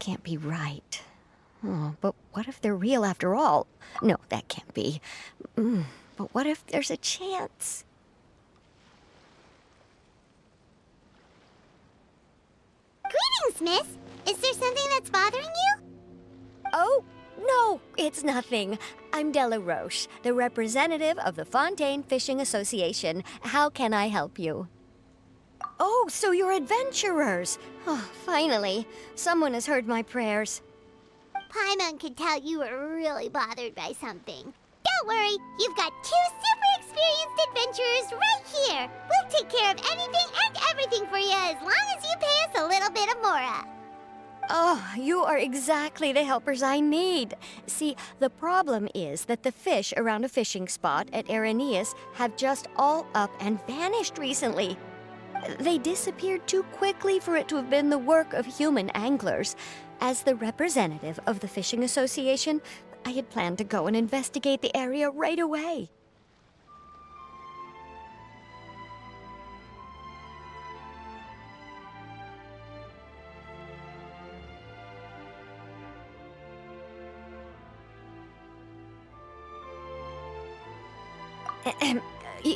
can't be right. Oh, but what if they're real after all? No, that can't be. But what if there's a chance? Greetings, miss. Is there something that's bothering you? Oh, no, it's nothing. I'm Della Roche, the representative of the Fontaine Fishing Association. How can I help you? Oh, so you're adventurers. Oh, finally. Someone has heard my prayers. Paimon could tell you were really bothered by something. Don't worry, you've got 2 super experienced adventurers right here. We'll take care of anything and everything for you as long as you pay us a little bit of mora. Oh, you are exactly the helpers I need. See, the problem is that the fish around a fishing spot at Irenaeus have just all up and vanished recently. They disappeared too quickly for it to have been the work of human anglers. As the representative of the Fishing Association, I had planned to go and investigate the area right away.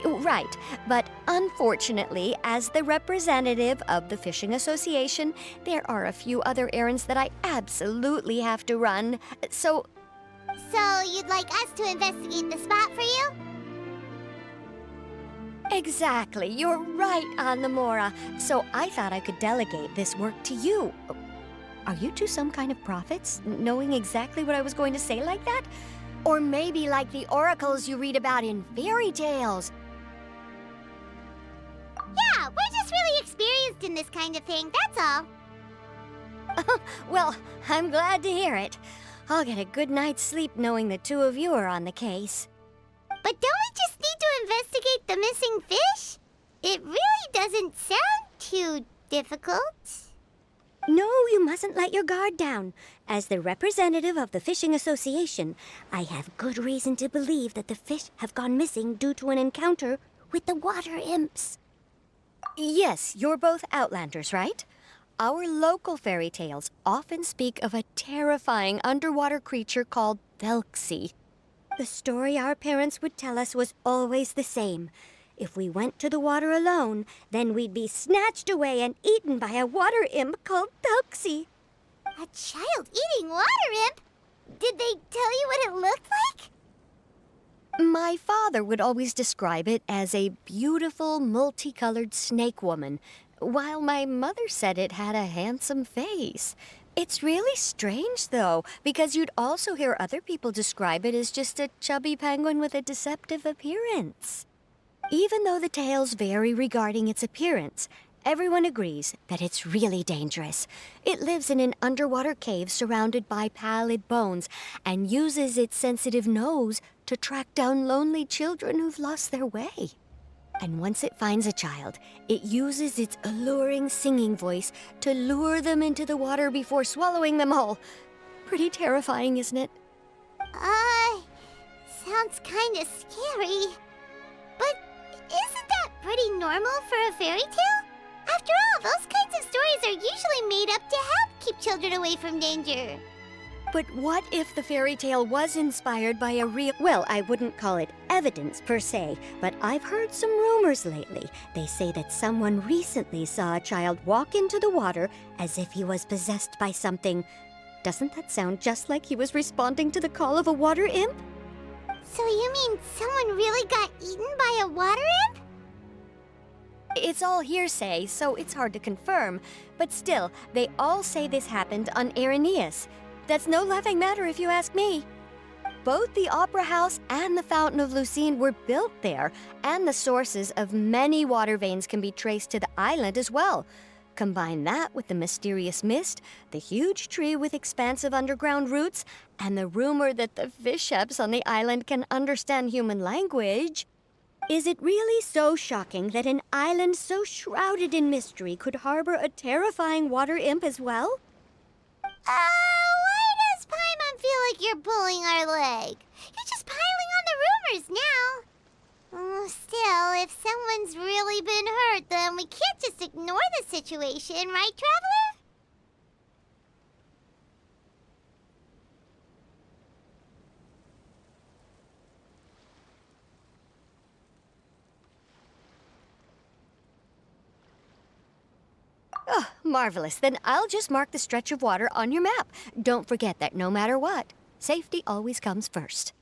Right, but unfortunately, as the representative of the Fishing Association, there are a few other errands that I absolutely have to run. So you'd like us to investigate the spot for you? exactly, you're right on the Mora. So I thought I could delegate this work to you. Are you two some kind of prophets, knowing exactly what I was going to say like that? Or maybe like the oracles you read about in fairy tales. Yeah, we're just really experienced in this kind of thing, that's all. Well, I'm glad to hear it. I'll get a good night's sleep knowing the two of you are on the case. But don't we just need to investigate the missing fish? It really doesn't sound too difficult. No, you mustn't let your guard down. As the representative of the Fishing Association, I have good reason to believe that the fish have gone missing due to an encounter with the water imps. Yes, you're both Outlanders, right? Our local fairy tales often speak of a terrifying underwater creature called Thelxie. The story our parents would tell us was always the same. If we went to the water alone, then we'd be snatched away and eaten by a water imp called Thelxie. A child eating water imp? Did they tell you what it looked like? My father would always describe it as a beautiful, multicolored snake woman, while my mother said it had a handsome face. It's really strange, though, because you'd also hear other people describe it as just a chubby penguin with a deceptive appearance. Even though the tales vary regarding its appearance, everyone agrees that it's really dangerous. It lives in an underwater cave surrounded by pallid bones and uses its sensitive nose to track down lonely children who've lost their way. And once it finds a child, it uses its alluring singing voice to lure them into the water before swallowing them whole. Pretty terrifying, isn't it? Sounds kinda scary. But isn't that pretty normal for a fairy tale? After all, those kinds of stories are usually made up to help keep children away from danger. But what if the fairy tale was inspired by a real... Well, I wouldn't call it evidence per se, but I've heard some rumors lately. They say that someone recently saw a child walk into the water as if he was possessed by something. Doesn't that sound just like he was responding to the call of a water imp? So you mean someone really got eaten by a water imp? It's all hearsay, so it's hard to confirm. But still, they all say this happened on Irenaeus. That's no laughing matter if you ask me. Both the Opera House and the Fountain of Lucine were built there, and the sources of many water veins can be traced to the island as well. Combine that with the mysterious mist, the huge tree with expansive underground roots, and the rumor that the fish-eps on the island can understand human language. Is it really so shocking that an island so shrouded in mystery could harbor a terrifying water imp as well? Why does Paimon feel like you're pulling our leg? You're just piling on the rumors now. Still, if someone's really been hurt, then we can't just ignore the situation, right, Traveler? Marvelous. Then I'll just mark the stretch of water on your map. Don't forget that no matter what, safety always comes first.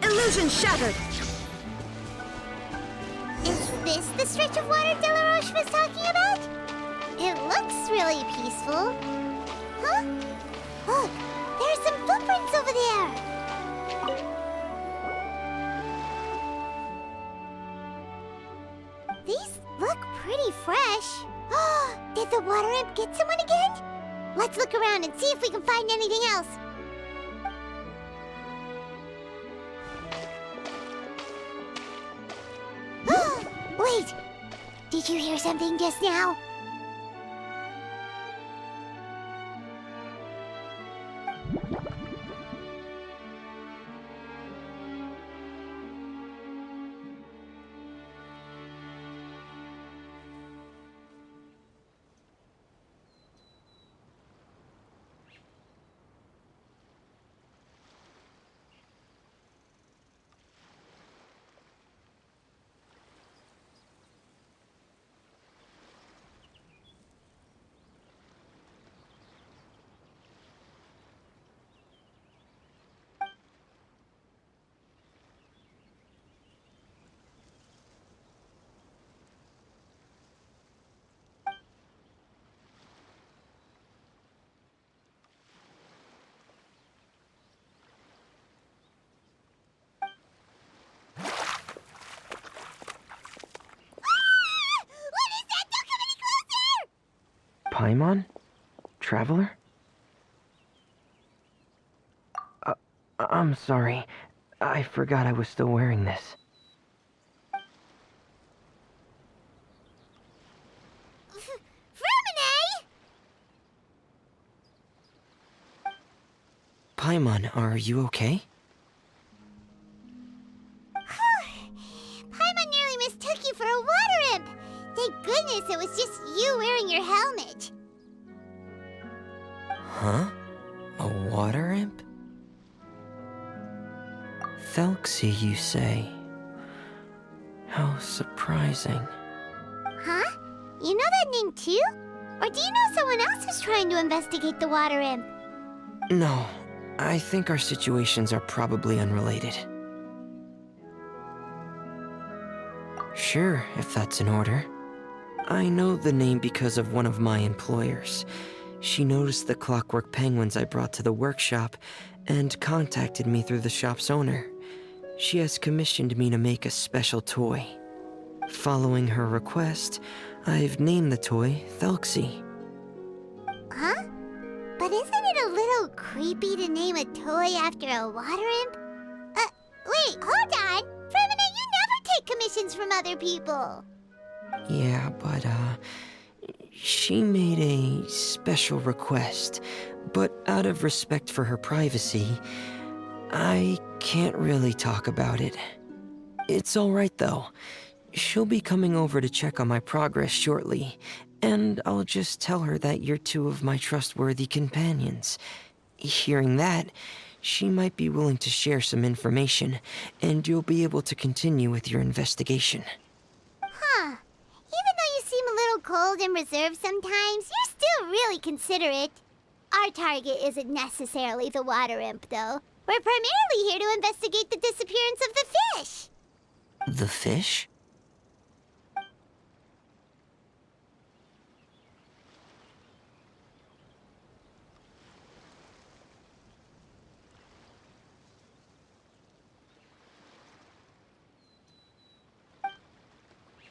Illusion shattered! Is this the stretch of water Delaroche was talking about? It looks really peaceful. Huh? Look, there's some footprints over there. These look pretty fresh. Did the water imp get someone again? Let's look around and see if we can find anything else. Wait! Did you hear something just now? Paimon? Traveler? I'm sorry. I forgot I was still wearing this. Fremine! Paimon, are you okay? Paimon nearly mistook you for a water imp. Thank goodness it was just you wearing your helmet. Huh? A water imp? Thelxie, you say? How surprising. Huh? You know that name too? Or do you know someone else who's trying to investigate the water imp? No, I think our situations are probably unrelated. Sure, if that's in order. I know the name because of one of my employers. She noticed the clockwork penguins I brought to the workshop and contacted me through the shop's owner. She has commissioned me to make a special toy. Following her request, I've named the toy Thelxie. Huh? But isn't it a little creepy to name a toy after a water imp? Wait, hold on! Fremine, you never take commissions from other people! Yeah, but, she made a special request, but out of respect for her privacy, I can't really talk about it. It's alright though. She'll be coming over to check on my progress shortly, and I'll just tell her that you're two of my trustworthy companions. Hearing that, she might be willing to share some information, and you'll be able to continue with your investigation. Huh. Even though you seem a little cold and reserved sometimes, you're still really considerate. Our target isn't necessarily the water imp, though. We're primarily here to investigate the disappearance of the fish. The fish?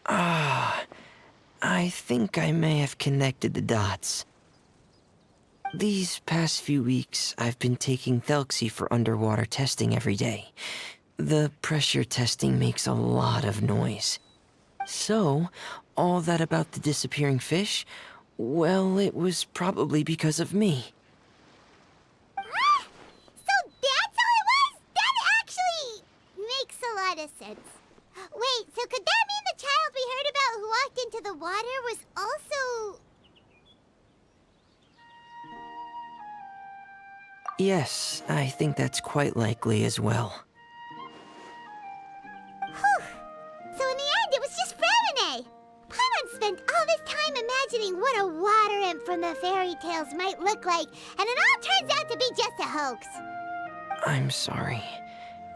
Ah, I think I may have connected the dots. These past few weeks, I've been taking Thelxie for underwater testing every day. The pressure testing makes a lot of noise. So, all that about the disappearing fish? Well, it was probably because of me. Ah, so that's all it was? That actually makes a lot of sense. Wait, so could that mean the child we heard about who walked into the water was also... Yes, I think that's quite likely as well. Whew. So in the end, it was just Fremine. Paimon spent all this time imagining what a water imp from the fairy tales might look like, and it all turns out to be just a hoax. I'm sorry.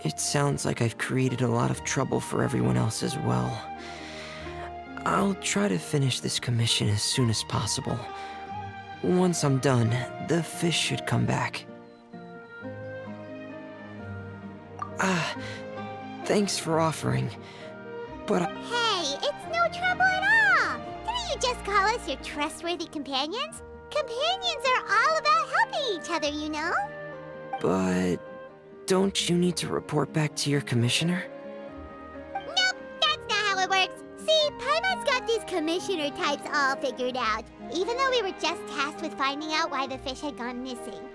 It sounds like I've created a lot of trouble for everyone else as well. I'll try to finish this commission as soon as possible. Once I'm done, the fish should come back. Thanks for offering, but Hey, it's no trouble at all. Didn't you just call us your trustworthy companions? Companions are all about helping each other, you know? But don't you need to report back to your commissioner? Nope, that's not how it works. See, Paimon's got these commissioner types all figured out, even though we were just tasked with finding out why the fish had gone missing.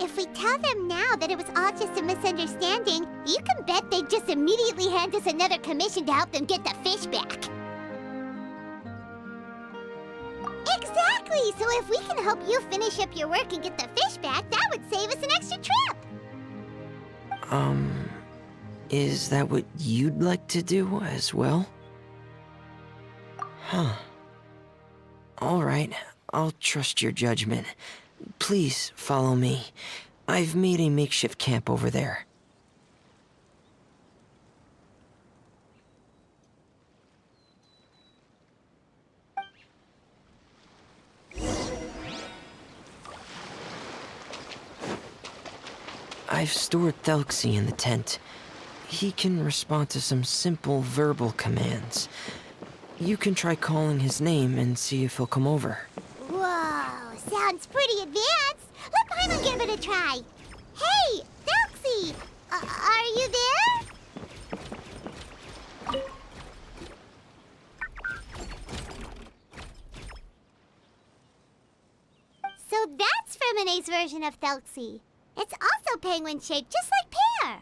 If we tell them now that it was all just a misunderstanding, you can bet they'd just immediately hand us another commission to help them get the fish back. Exactly! So if we can help you finish up your work and get the fish back, that would save us an extra trip! Is that what you'd like to do as well? Huh. All right, I'll trust your judgment. Please follow me. I've made a makeshift camp over there. I've stored Thelxie in the tent. He can respond to some simple verbal commands. You can try calling his name and see if he'll come over. Whoa, sounds pretty advanced. Let Paimon give it a try. Hey, Thelxie! Are you there? So that's Fremine's version of Thelxie. It's also penguin-shaped, just like Pear.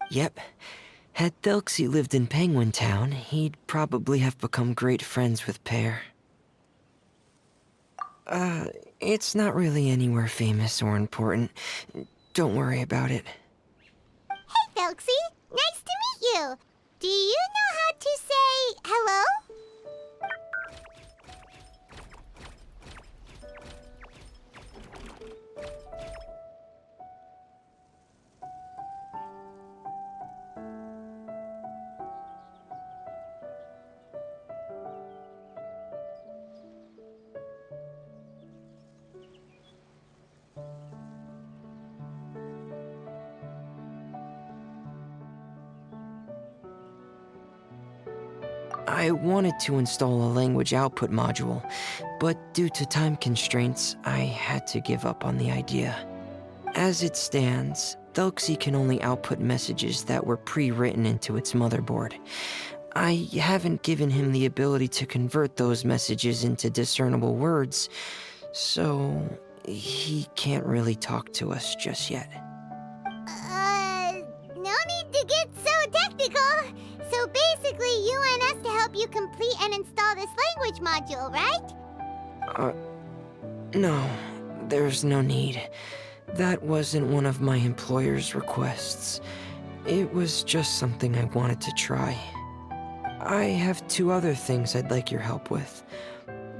Yep. Had Thelxie lived in Penguin Town, he'd probably have become great friends with Pear. It's not really anywhere famous or important. Don't worry about it. Hey, Thelxie. Nice to meet you. Do you know how to say hello? I wanted to install a language output module, but due to time constraints, I had to give up on the idea. As it stands, Thelxie can only output messages that were pre-written into its motherboard. I haven't given him the ability to convert those messages into discernible words, so he can't really talk to us just yet. No need to get so technical. So basically, you want us to help you complete and install this language module, right? No, there's no need. That wasn't one of my employer's requests. It was just something I wanted to try. I have 2 other things I'd like your help with.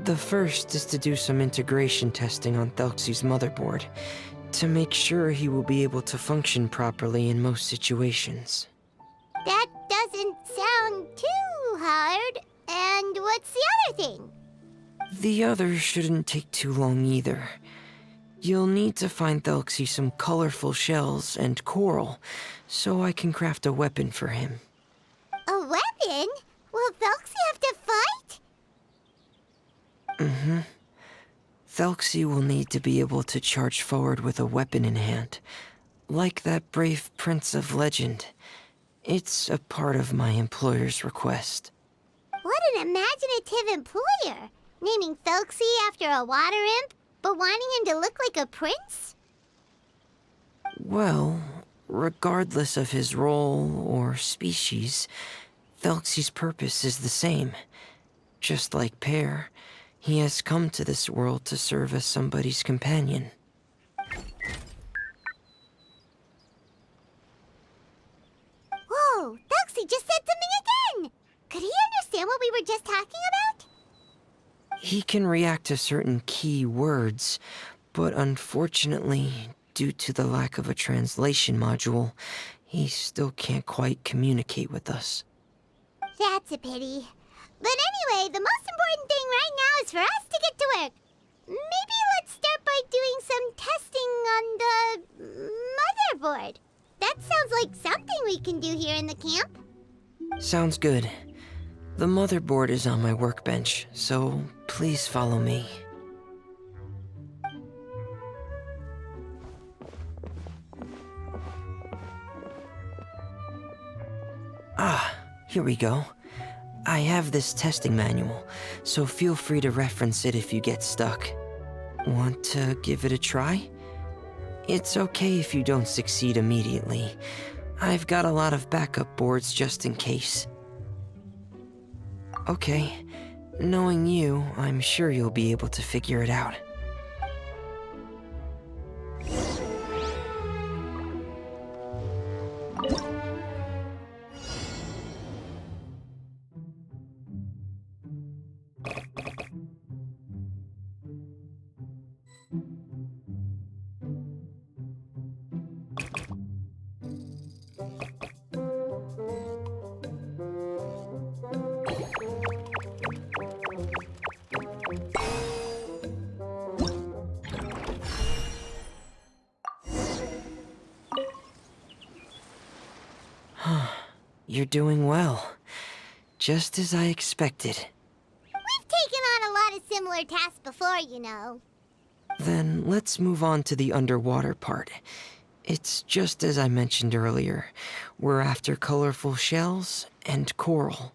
The first is to do some integration testing on Thelxie's motherboard, to make sure he will be able to function properly in most situations. That doesn't sound too hard. And what's the other thing? The other shouldn't take too long either. You'll need to find Thelxie some colorful shells and coral, so I can craft a weapon for him. A weapon? Will Thelxie have to fight? Mm-hmm. Thelxie will need to be able to charge forward with a weapon in hand, like that brave prince of legend. It's a part of my employer's request. What an imaginative employer! Naming Thelxie after a water imp, but wanting him to look like a prince? Well, regardless of his role or species, Thelxie's purpose is the same. Just like Pear, he has come to this world to serve as somebody's companion. Whoa, Thelxie just said something again! Could he understand what we were just talking about? He can react to certain key words, but unfortunately, due to the lack of a translation module, he still can't quite communicate with us. That's a pity. But anyway, the most important thing right now is for us to get to work. Maybe let's start by doing some testing on the motherboard. That sounds like something we can do here in the camp. Sounds good. The motherboard is on my workbench, so please follow me. Ah, here we go. I have this testing manual, so feel free to reference it if you get stuck. Want to give it a try? It's okay if you don't succeed immediately. I've got a lot of backup boards just in case. Okay, knowing you, I'm sure you'll be able to figure it out. You're doing well. Just as I expected. We've taken on a lot of similar tasks before, you know. Then let's move on to the underwater part. It's just as I mentioned earlier. We're after colorful shells and coral.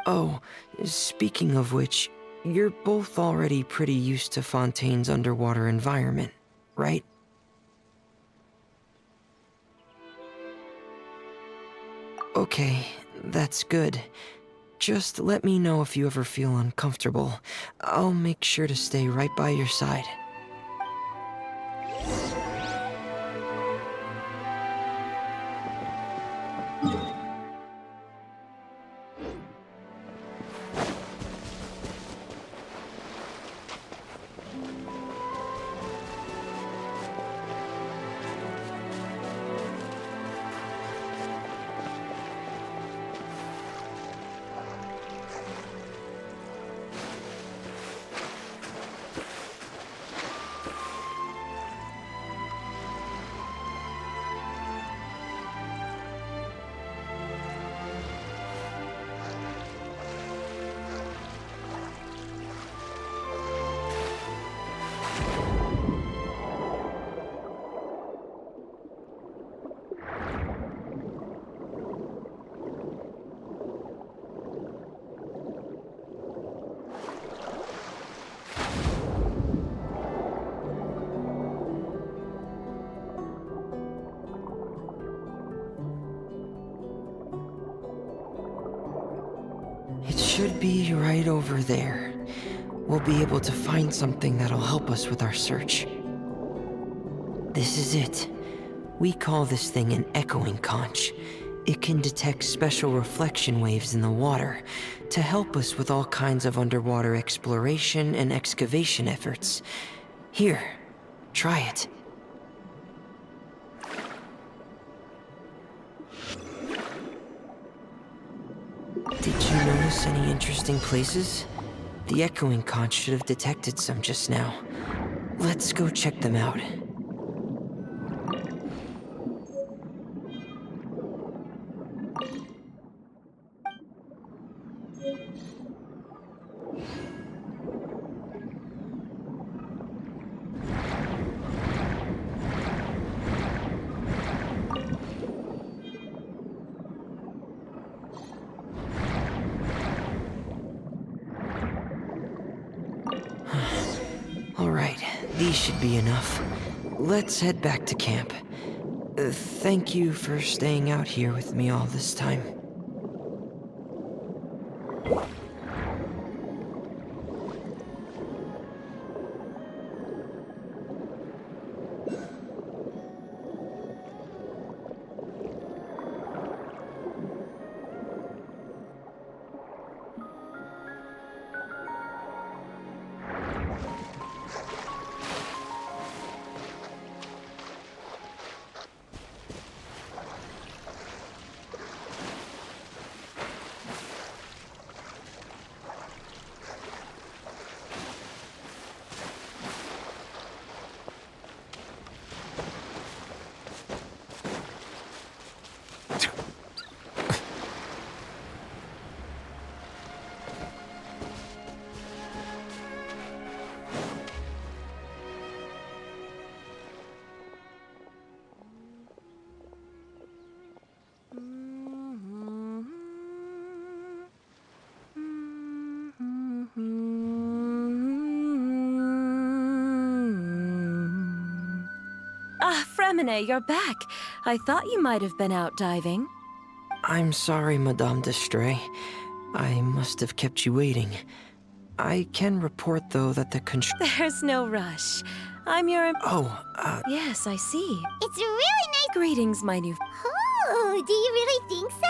Oh, speaking of which, you're both already pretty used to Fontaine's underwater environment, right? Okay, that's good. Just let me know if you ever feel uncomfortable. I'll make sure to stay right by your side. It should be right over there. We'll be able to find something that'll help us with our search. This is it. We call this thing an echoing conch. It can detect special reflection waves in the water to help us with all kinds of underwater exploration and excavation efforts. Here, try it. Did you notice any interesting places? The echoing conch should have detected some just now. Let's go check them out. All right, these should be enough. Let's head back to camp. Thank you for staying out here with me all this time. Ah, Fremine, you're back. I thought you might have been out diving. I'm sorry, Madame d'Estray. I must have kept you waiting. I can report, though, that the There's no rush. I'm your... Oh, Yes, I see. It's really nice. Greetings, my new... Oh, do you really think so?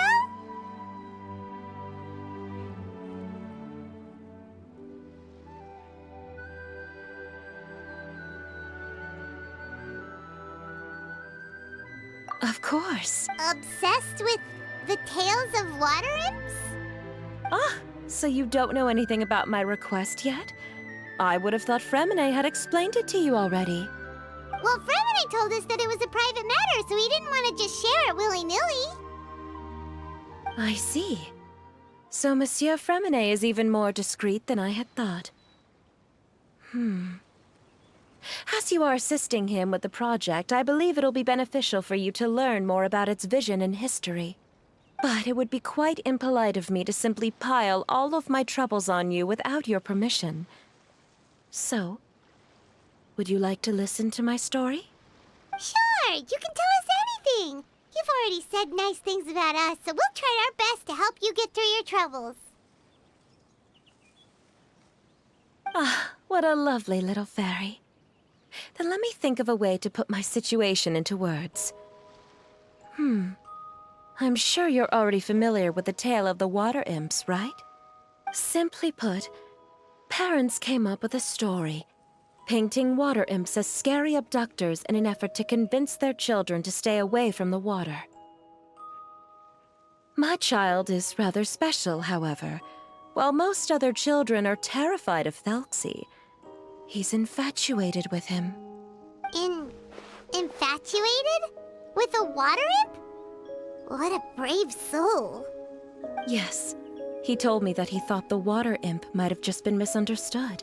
Of course. Obsessed with the tales of water imps? Ah, so you don't know anything about my request yet? I would have thought Fremine had explained it to you already. Well, Fremine told us that it was a private matter, so he didn't want to just share it willy-nilly. I see. So Monsieur Fremine is even more discreet than I had thought. As you are assisting him with the project, I believe it'll be beneficial for you to learn more about its vision and history. But it would be quite impolite of me to simply pile all of my troubles on you without your permission. So, would you like to listen to my story? Sure, you can tell us anything. You've already said nice things about us, so we'll try our best to help you get through your troubles. Ah, what a lovely little fairy. Then let me think of a way to put my situation into words. I'm sure you're already familiar with the tale of the water imps, right? Simply put, parents came up with a story, painting water imps as scary abductors in an effort to convince their children to stay away from the water. My child is rather special, however. While most other children are terrified of Thelxie, he's infatuated with him. Infatuated? With a water imp? What a brave soul. Yes, he told me that he thought the water imp might have just been misunderstood.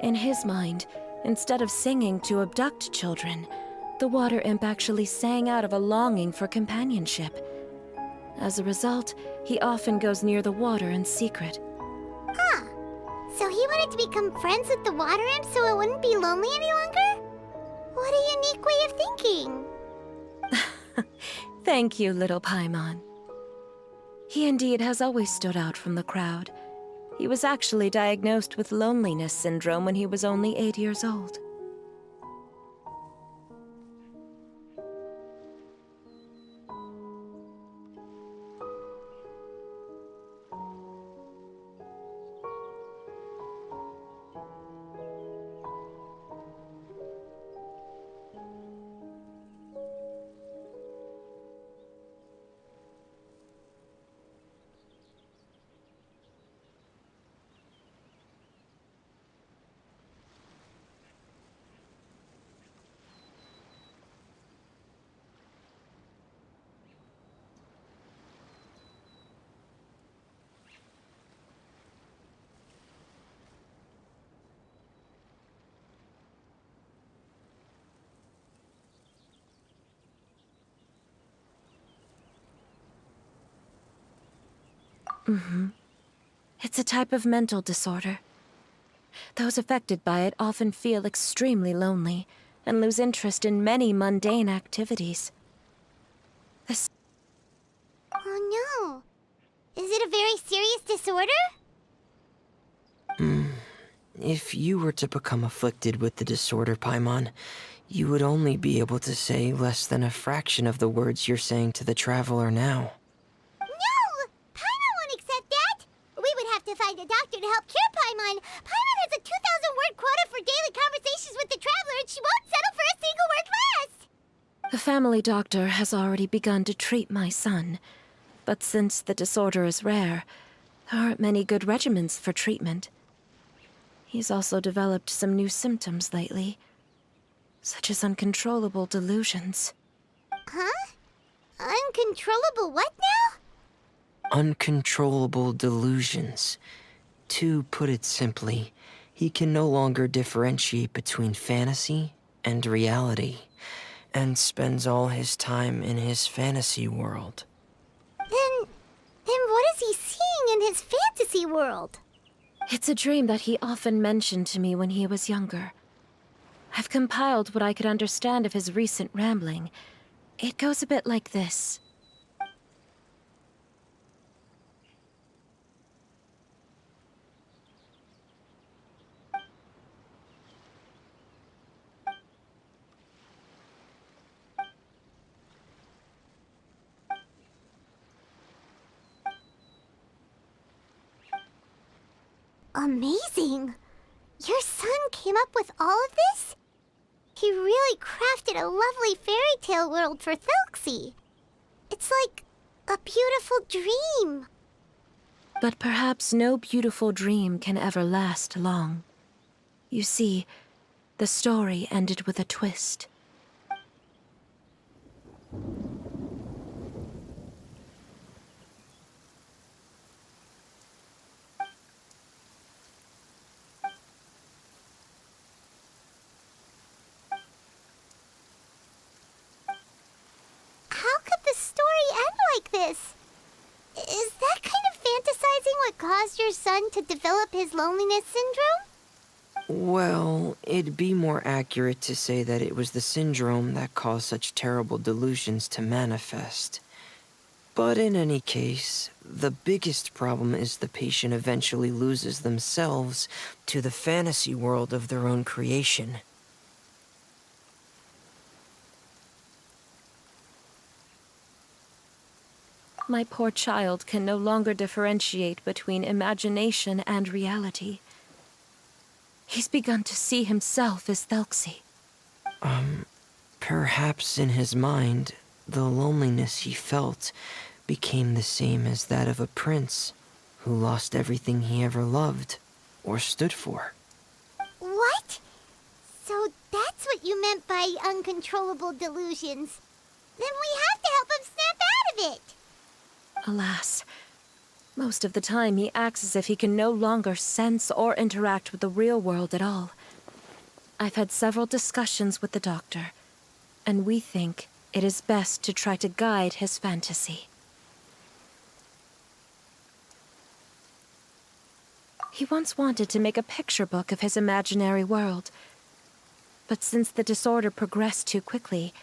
In his mind, instead of singing to abduct children, the water imp actually sang out of a longing for companionship. As a result, he often goes near the water in secret. Huh. So he wanted to become friends with the water imp so it wouldn't be lonely any longer? What a unique way of thinking. Thank you, little Paimon. He indeed has always stood out from the crowd. He was actually diagnosed with loneliness syndrome when he was only 8 years old. It's a type of mental disorder. Those affected by it often feel extremely lonely and lose interest in many mundane activities. This Oh no. Is it a very serious disorder? If you were to become afflicted with the disorder, Paimon, you would only be able to say less than a fraction of the words you're saying to the traveler now. No! Paimon won't accept that! We would have to find a doctor to help cure Paimon. Paimon has a 2,000-word quota for daily conversations with the traveler, and she won't settle for a single word less! The family doctor has already begun to treat my son, but since the disorder is rare, there aren't many good regimens for treatment. He's also developed some new symptoms lately, such as uncontrollable delusions. Huh? Uncontrollable what now? Uncontrollable delusions. To put it simply, he can no longer differentiate between fantasy and reality, and spends all his time in his fantasy world. Then what is he seeing in his fantasy world? It's a dream that he often mentioned to me when he was younger. I've compiled what I could understand of his recent rambling. It goes a bit like this. Amazing! Your son came up with all of this? He really crafted a lovely fairy tale world for Thelxie. It's like a beautiful dream. But perhaps no beautiful dream can ever last long. You see, the story ended with a twist. How could the story end like this? Is that kind of fantasizing what caused your son to develop his loneliness syndrome? Well, it'd be more accurate to say that it was the syndrome that caused such terrible delusions to manifest. But in any case, the biggest problem is the patient eventually loses themselves to the fantasy world of their own creation. My poor child can no longer differentiate between imagination and reality. He's begun to see himself as Thelxie. Perhaps in his mind, the loneliness he felt became the same as that of a prince who lost everything he ever loved or stood for. What? So that's what you meant by uncontrollable delusions. Then we have to help him snap out of it. Alas, most of the time he acts as if he can no longer sense or interact with the real world at all. I've had several discussions with the doctor, and we think it is best to try to guide his fantasy. He once wanted to make a picture book of his imaginary world, but since the disorder progressed too quickly,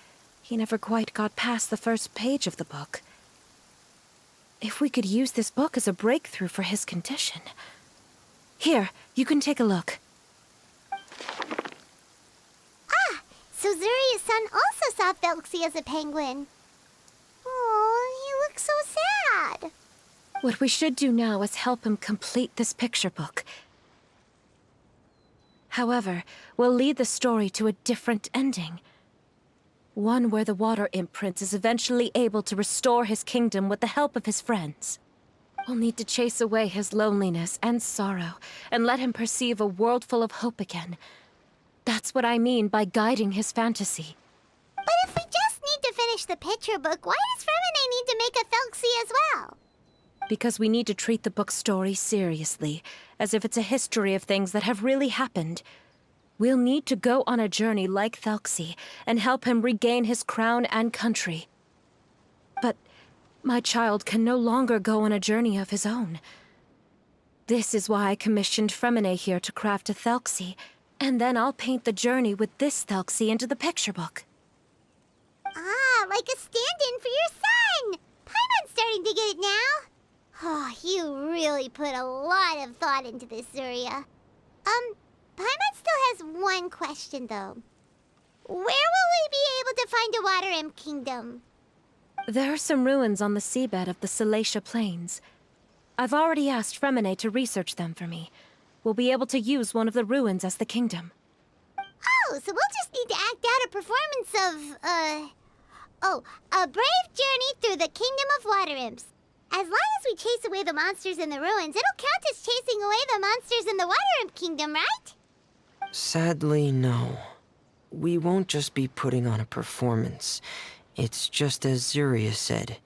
he never quite got past the first page of the book. If we could use this book as a breakthrough for his condition. Here, you can take a look. So Zuri's son also saw Thelxie as a penguin. Oh, he looks so sad. What we should do now is help him complete this picture book. However, we'll lead the story to a different ending. One where the Water Imp Prince is eventually able to restore his kingdom with the help of his friends. We'll need to chase away his loneliness and sorrow, and let him perceive a world full of hope again. That's what I mean by guiding his fantasy. But if we just need to finish the picture book, why does Fremine need to make a Thelxie as well? Because we need to treat the book's story seriously, as if it's a history of things that have really happened. We'll need to go on a journey like Thelxie and help him regain his crown and country. But My child can no longer go on a journey of his own. This is why I commissioned Fremine here to craft a Thelxie, and then I'll paint the journey with this Thelxie into the picture book. Ah, like a stand-in for your son! Paimon's starting to get it now. Oh, you really put a lot of thought into this, Zuria. Paimon still has one question, though. Where will we be able to find a Water Imp Kingdom? There are some ruins on the seabed of the Thelxie Plains. I've already asked Fremine to research them for me. We'll be able to use one of the ruins as the kingdom. Oh, so we'll just need to act out a performance of, a brave journey through the Kingdom of Water Imps. As long as we chase away the monsters in the ruins, it'll count as chasing away the monsters in the Water Imp Kingdom, right? Sadly, no. We won't just be putting on a performance. It's just as Zuria said.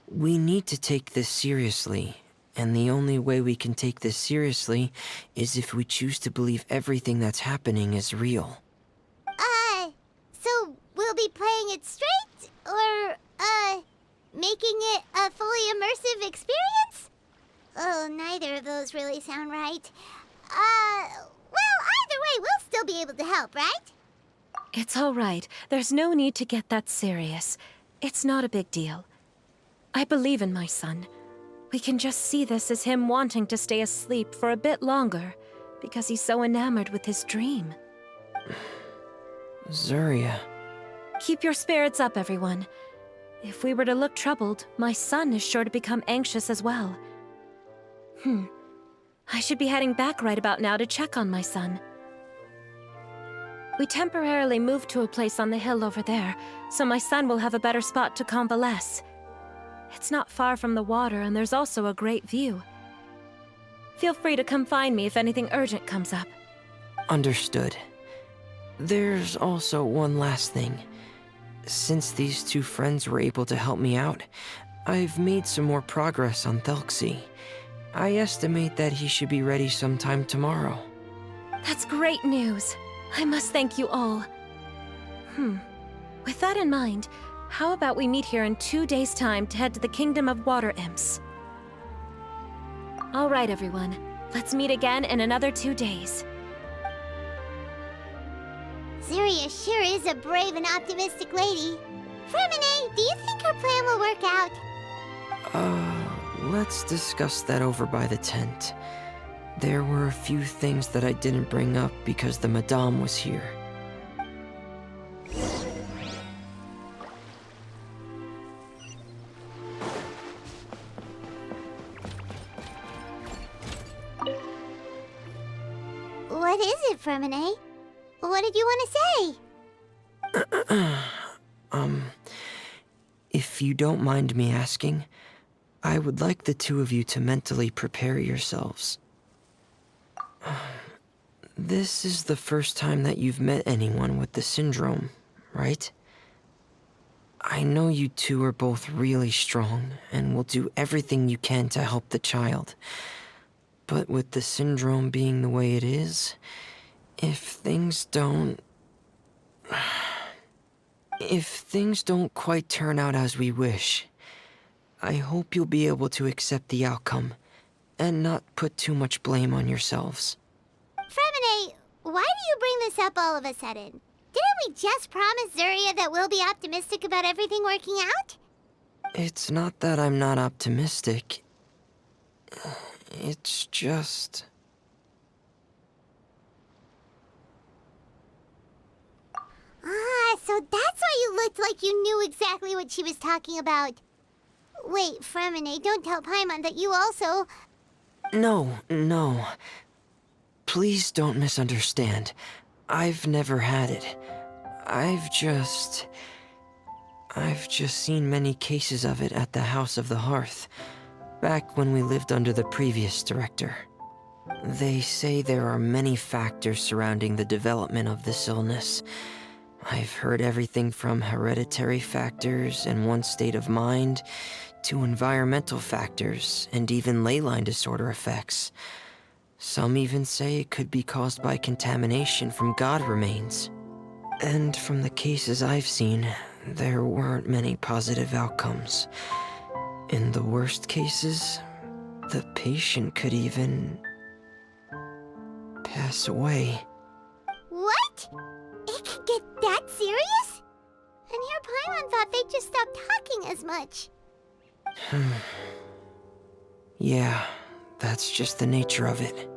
We need to take this seriously. And the only way we can take this seriously is if we choose to believe everything that's happening is real. So we'll be playing it straight? Or, making it a fully immersive experience? Oh, neither of those really sound right. Well, either way, we'll still be able to help, right? It's all right. There's no need to get that serious. It's not a big deal. I believe in my son. We can just see this as him wanting to stay asleep for a bit longer, because he's so enamored with his dream. Zuria. Keep your spirits up, everyone. If we were to look troubled, my son is sure to become anxious as well. I should be heading back right about now to check on my son. We temporarily moved to a place on the hill over there, so my son will have a better spot to convalesce. It's not far from the water, and there's also a great view. Feel free to come find me if anything urgent comes up. Understood. There's also one last thing. Since these two friends were able to help me out, I've made some more progress on Thelxie. I estimate that he should be ready sometime tomorrow. That's great news. I must thank you all. With that in mind, how about we meet here in 2 days' time to head to the Kingdom of Water Imps? All right, everyone. Let's meet again in another 2 days. Zuria sure is a brave and optimistic lady. Fremine, do you think her plan will work out? Let's discuss that over by the tent. There were a few things that I didn't bring up because the Madame was here. What is it, Fremine? What did you want to say? If you don't mind me asking, I would like the two of you to mentally prepare yourselves. This is the first time that you've met anyone with the syndrome, right? I know you two are both really strong and will do everything you can to help the child. But with the syndrome being the way it is, if things don't quite turn out as we wish, I hope you'll be able to accept the outcome and not put too much blame on yourselves. Fremine, why do you bring this up all of a sudden? Didn't we just promise Zuria that we'll be optimistic about everything working out? It's not that I'm not optimistic. It's just... So that's why you looked like you knew exactly what she was talking about. Wait, Fremine, don't tell Paimon that you also... No. Please don't misunderstand. I've never had it. I've just seen many cases of it at the House of the Hearth, back when we lived under the previous director. They say there are many factors surrounding the development of this illness. I've heard everything from hereditary factors and one's state of mind, to environmental factors, and even ley line disorder effects. Some even say it could be caused by contamination from god remains. And from the cases I've seen, there weren't many positive outcomes. In the worst cases, the patient could even pass away. What? It could get that serious? And here Paimon thought they'd just stop talking as much. Yeah, that's just the nature of it.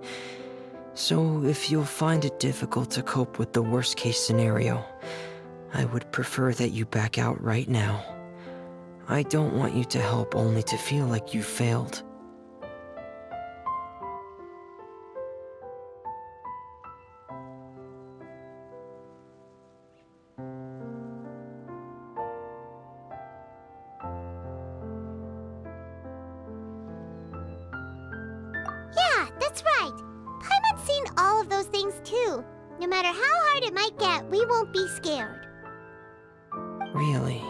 So if you'll find it difficult to cope with the worst case scenario, I would prefer that you back out right now. I don't want you to help only to feel like you failed. Yeah, that's right. Paimon's seen all of those things too. No matter how hard it might get, we won't be scared. Really?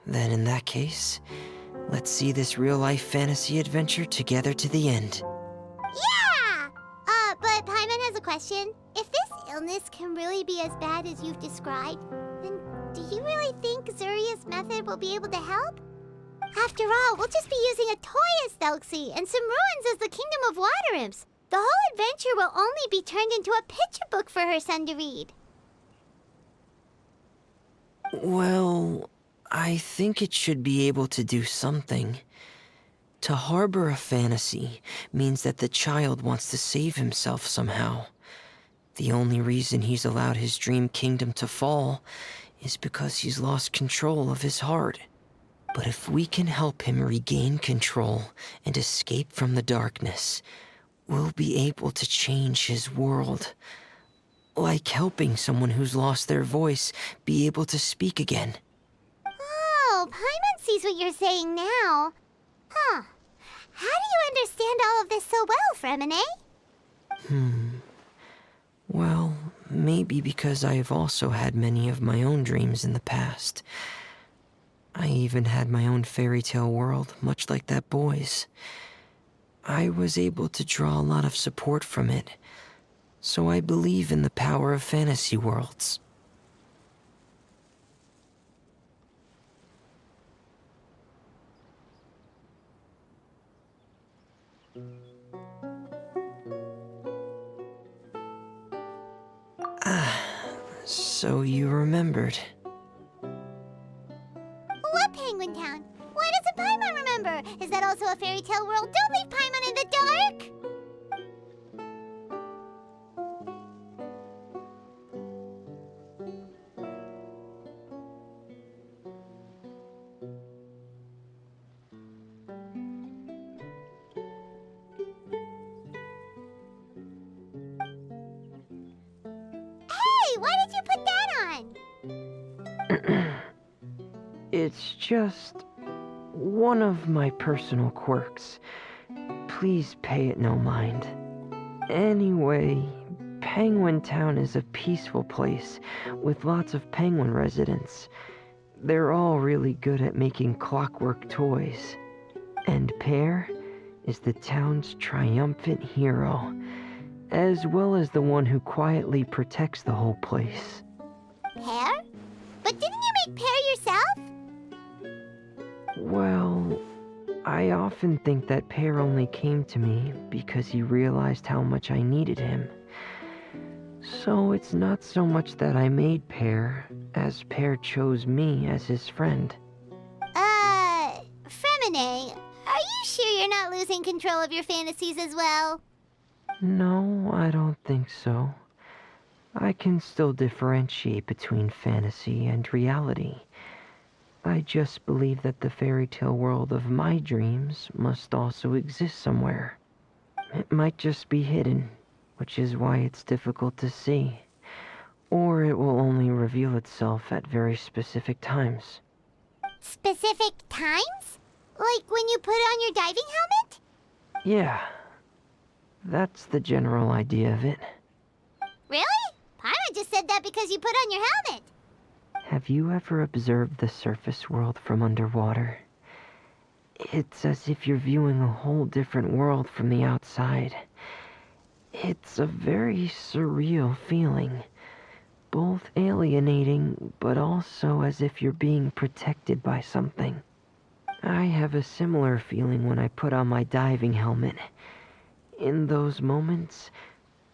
Then in that case, let's see this real-life fantasy adventure together to the end. Yeah! But Paimon has a question. If this illness can really be as bad as you've described, then do you really think Zuria's method will be able to help? After all, we'll just be using a toy as Thelxie and some ruins as the Kingdom of Water Imps. The whole adventure will only be turned into a picture book for her son to read. Well, I think it should be able to do something. To harbor a fantasy means that the child wants to save himself somehow. The only reason he's allowed his dream kingdom to fall is because he's lost control of his heart. But if we can help him regain control and escape from the darkness, we'll be able to change his world. Like helping someone who's lost their voice be able to speak again. Oh, Paimon sees what you're saying now. Huh. How do you understand all of this so well, Fremine? Well, maybe because I have also had many of my own dreams in the past. I even had my own fairy tale world, much like that boy's. I was able to draw a lot of support from it, so I believe in the power of fantasy worlds. So you remembered. What Penguin Town? Why doesn't Paimon remember? Is that also a fairy tale world? Don't leave Paimon in the dark! Hey, why did you put that on? It's just one of my personal quirks. Please pay it no mind. Anyway, Penguin Town is a peaceful place with lots of penguin residents. They're all really good at making clockwork toys. And Pear is the town's triumphant hero, as well as the one who quietly protects the whole place. Pear? But didn't you make Pear yourself? Well, I often think that Pear only came to me because he realized how much I needed him. So it's not so much that I made Pear, as Pear chose me as his friend. Fremine, are you sure you're not losing control of your fantasies as well? No, I don't think so. I can still differentiate between fantasy and reality. I just believe that the fairy tale world of my dreams must also exist somewhere. It might just be hidden, which is why it's difficult to see. Or it will only reveal itself at very specific times. Specific times? Like when you put on your diving helmet? Yeah, that's the general idea of it. Really? Paimon just said that because you put on your helmet. Have you ever observed the surface world from underwater? It's as if you're viewing a whole different world from the outside. It's a very surreal feeling. Both alienating, but also as if you're being protected by something. I have a similar feeling when I put on my diving helmet. In those moments,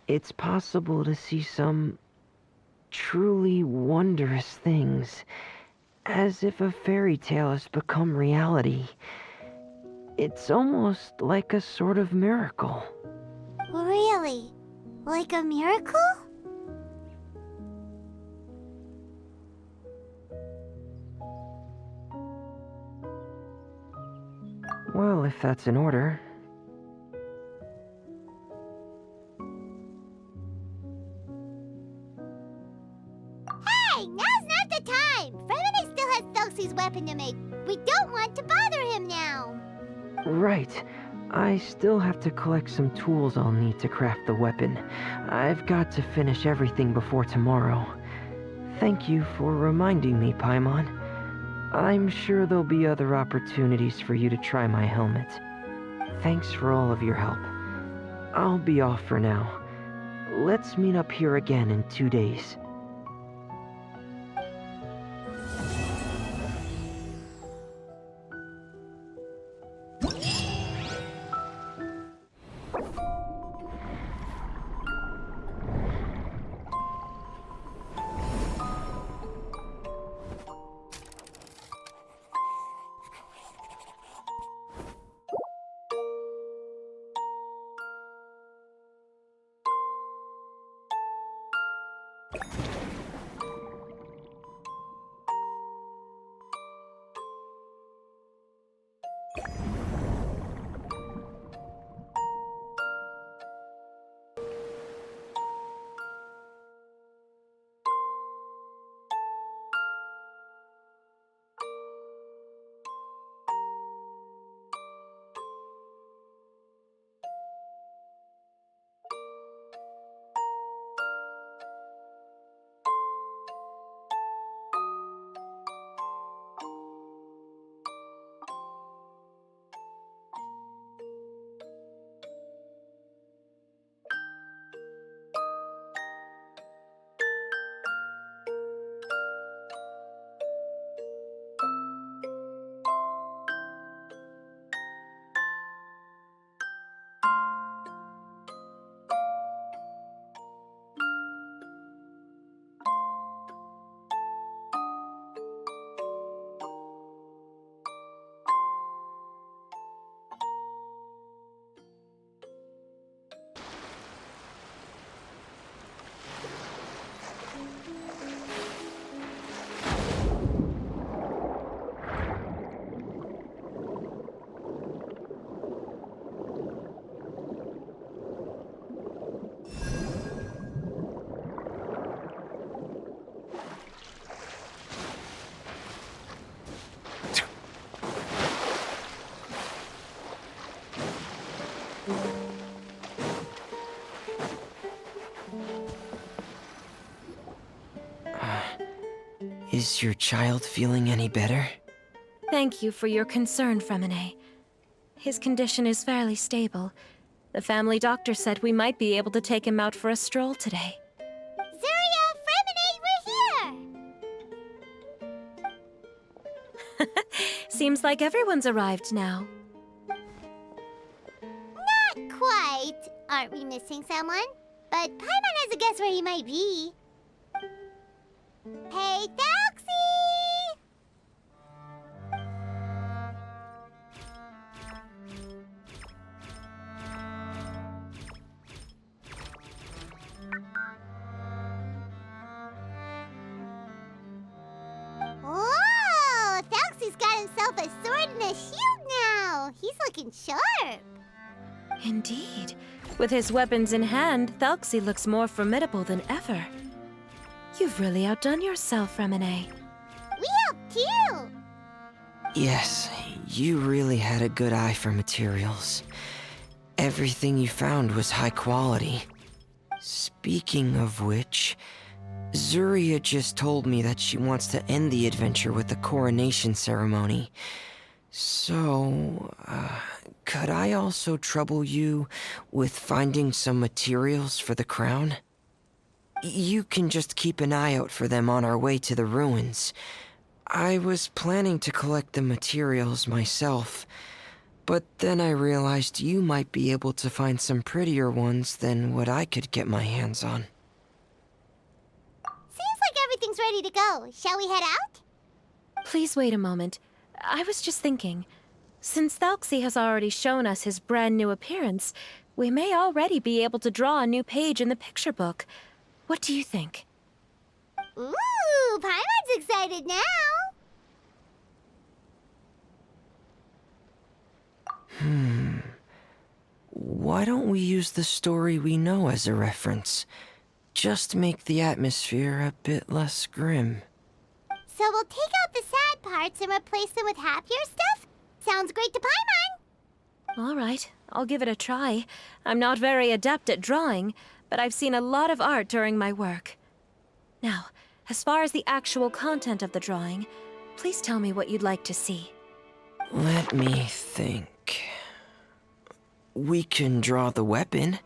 it's possible to see some truly wondrous things, as if a fairy tale has become reality. It's almost like a sort of miracle. Really? Like a miracle? Well, if that's in order. Hey, now's not the time! Fremini still has Thelxie's weapon to make. We don't want to bother him now. Right. I still have to collect some tools I'll need to craft the weapon. I've got to finish everything before tomorrow. Thank you for reminding me, Paimon. I'm sure there'll be other opportunities for you to try my helmet. Thanks for all of your help. I'll be off for now. Let's meet up here again in 2 days. Is your child feeling any better? Thank you for your concern, Fremine. His condition is fairly stable. The family doctor said we might be able to take him out for a stroll today. Zuria, Fremini, we're here! Seems like everyone's arrived now. Not quite. Aren't we missing someone? But Paimon has a guess where he might be. Hey, Thelxie! Whoa! Thelxie's got himself a sword and a shield now! He's looking sharp! Indeed. With his weapons in hand, Thelxie looks more formidable than ever. You've really outdone yourself, Fremine. We helped too! Yes, you really had a good eye for materials. Everything you found was high quality. Speaking of which, Zuria just told me that she wants to end the adventure with the coronation ceremony. So, could I also trouble you with finding some materials for the crown? You can just keep an eye out for them on our way to the ruins. I was planning to collect the materials myself, but then I realized you might be able to find some prettier ones than what I could get my hands on. Seems like everything's ready to go. Shall we head out? Please wait a moment. I was just thinking. Since Thelxie has already shown us his brand new appearance, we may already be able to draw a new page in the picture book. What do you think? Ooh, Paimon's excited now. Why don't we use the story we know as a reference? Just make the atmosphere a bit less grim. So we'll take out the sad parts and replace them with happier stuff? Sounds great to Paimon. All right, I'll give it a try. I'm not very adept at drawing, but I've seen a lot of art during my work. Now, as far as the actual content of the drawing, please tell me what you'd like to see. Let me think. We can draw the weapon.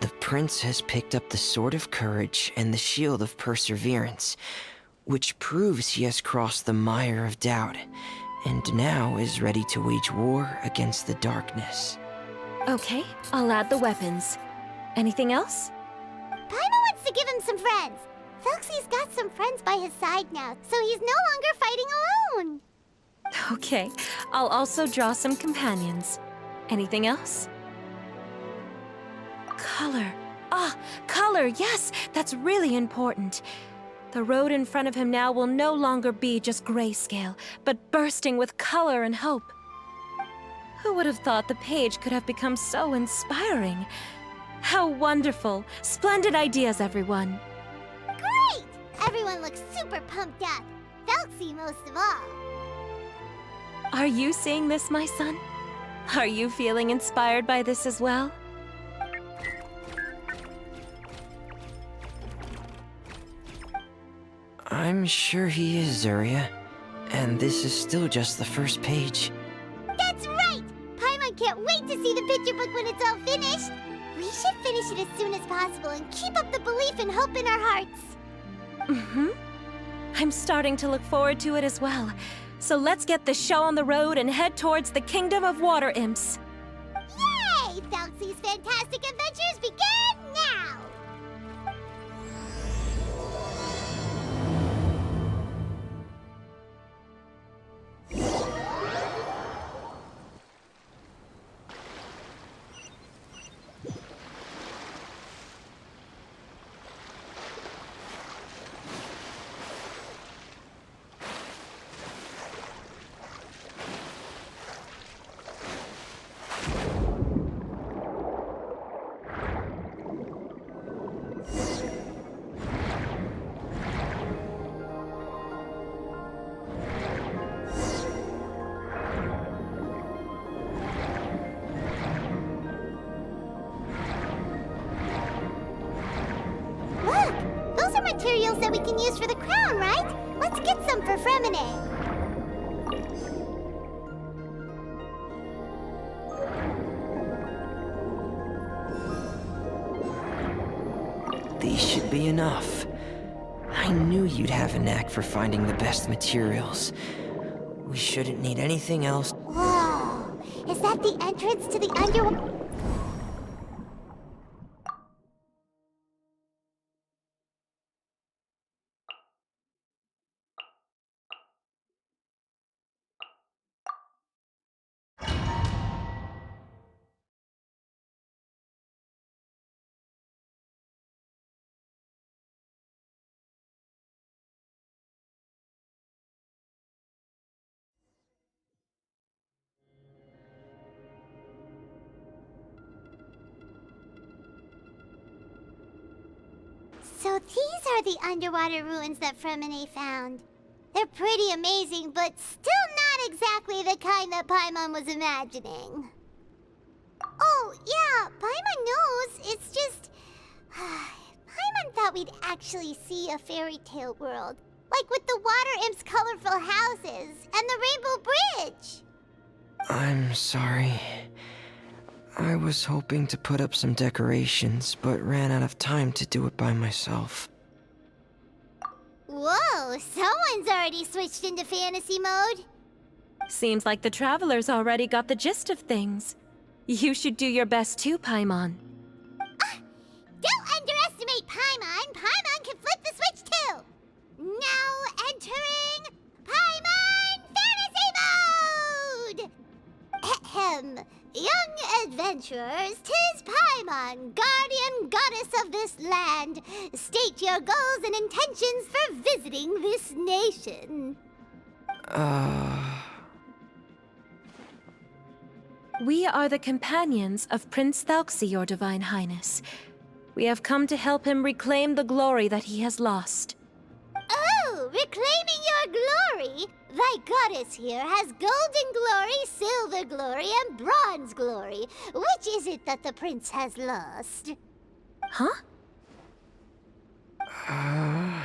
The prince has picked up the Sword of Courage and the Shield of Perseverance, which proves he has crossed the mire of doubt, and now is ready to wage war against the darkness. Okay, I'll add the weapons. Anything else? Paimon wants to give him some friends. Thelxie's got some friends by his side now, so he's no longer fighting alone. Okay, I'll also draw some companions. Anything else? Color. Ah, color, yes! That's really important. The road in front of him now will no longer be just grayscale, but bursting with color and hope. Who would have thought the page could have become so inspiring? How wonderful! Splendid ideas, everyone! Great! Everyone looks super pumped up. Thelxie most of all. Are you seeing this, my son? Are you feeling inspired by this as well? I'm sure he is, Zuria. And this is still just the first page. That's right! Paimon can't wait to see the picture book when it's all finished. We should finish it as soon as possible and keep up the belief and hope in our hearts. Mm-hmm. I'm starting to look forward to it as well. So let's get the show on the road and head towards the Kingdom of Water Imps. Yay! Thelxie's fantastic adventures begin now! Look! Those are materials that we can use for the crown, right? Let's get some for Fremine. These should be enough. I knew you'd have a knack for finding the best materials. We shouldn't need anything else. Whoa! Is that the entrance to the underwater? So these are the underwater ruins that Fremine found. They're pretty amazing, but still not exactly the kind that Paimon was imagining. Oh, yeah, Paimon knows. It's just... Paimon thought we'd actually see a fairy tale world. Like with the water imps' colorful houses and the rainbow bridge. I'm sorry. I was hoping to put up some decorations, but ran out of time to do it by myself. Whoa, Oh, someone's already switched into fantasy mode. Seems like the travelers already got the gist of things. You should do your best too, Paimon. Don't underestimate Paimon. Paimon can flip the switch too. Now entering Paimon Fantasy Mode! Ahem. Young adventurers, 'tis Paimon, guardian goddess of this land. State your goals and intentions for visiting this nation. We are the companions of Prince Thelxie, your Divine Highness. We have come to help him reclaim the glory that he has lost. Oh, reclaiming your glory! Thy goddess here has golden glory, silver glory, and bronze glory. Which is it that the prince has lost? Huh? Not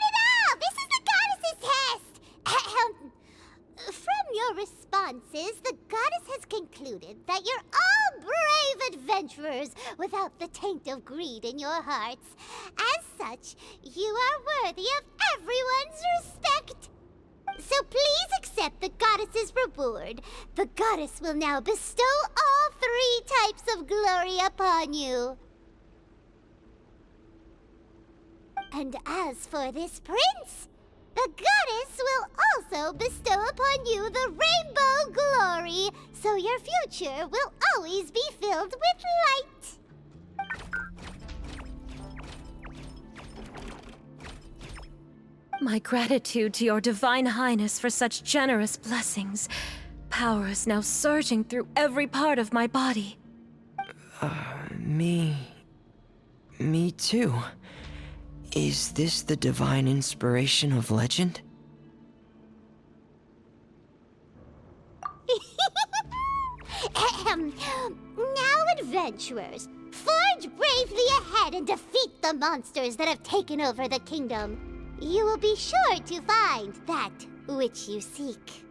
at all! This is the goddess's test! Ahem. From your responses, the goddess has concluded that you're all brave adventurers without the taint of greed in your hearts. As such, you are worthy of everyone's respect. So please accept the goddess's reward. The goddess will now bestow all 3 types of glory upon you. And as for this prince, the goddess will also bestow upon you the rainbow glory, so your future will always be filled with light. My gratitude to your Divine Highness for such generous blessings. Power is now surging through every part of my body. Me too. Is this the divine inspiration of legend? Ahem. Now, adventurers, forge bravely ahead and defeat the monsters that have taken over the kingdom. You will be sure to find that which you seek.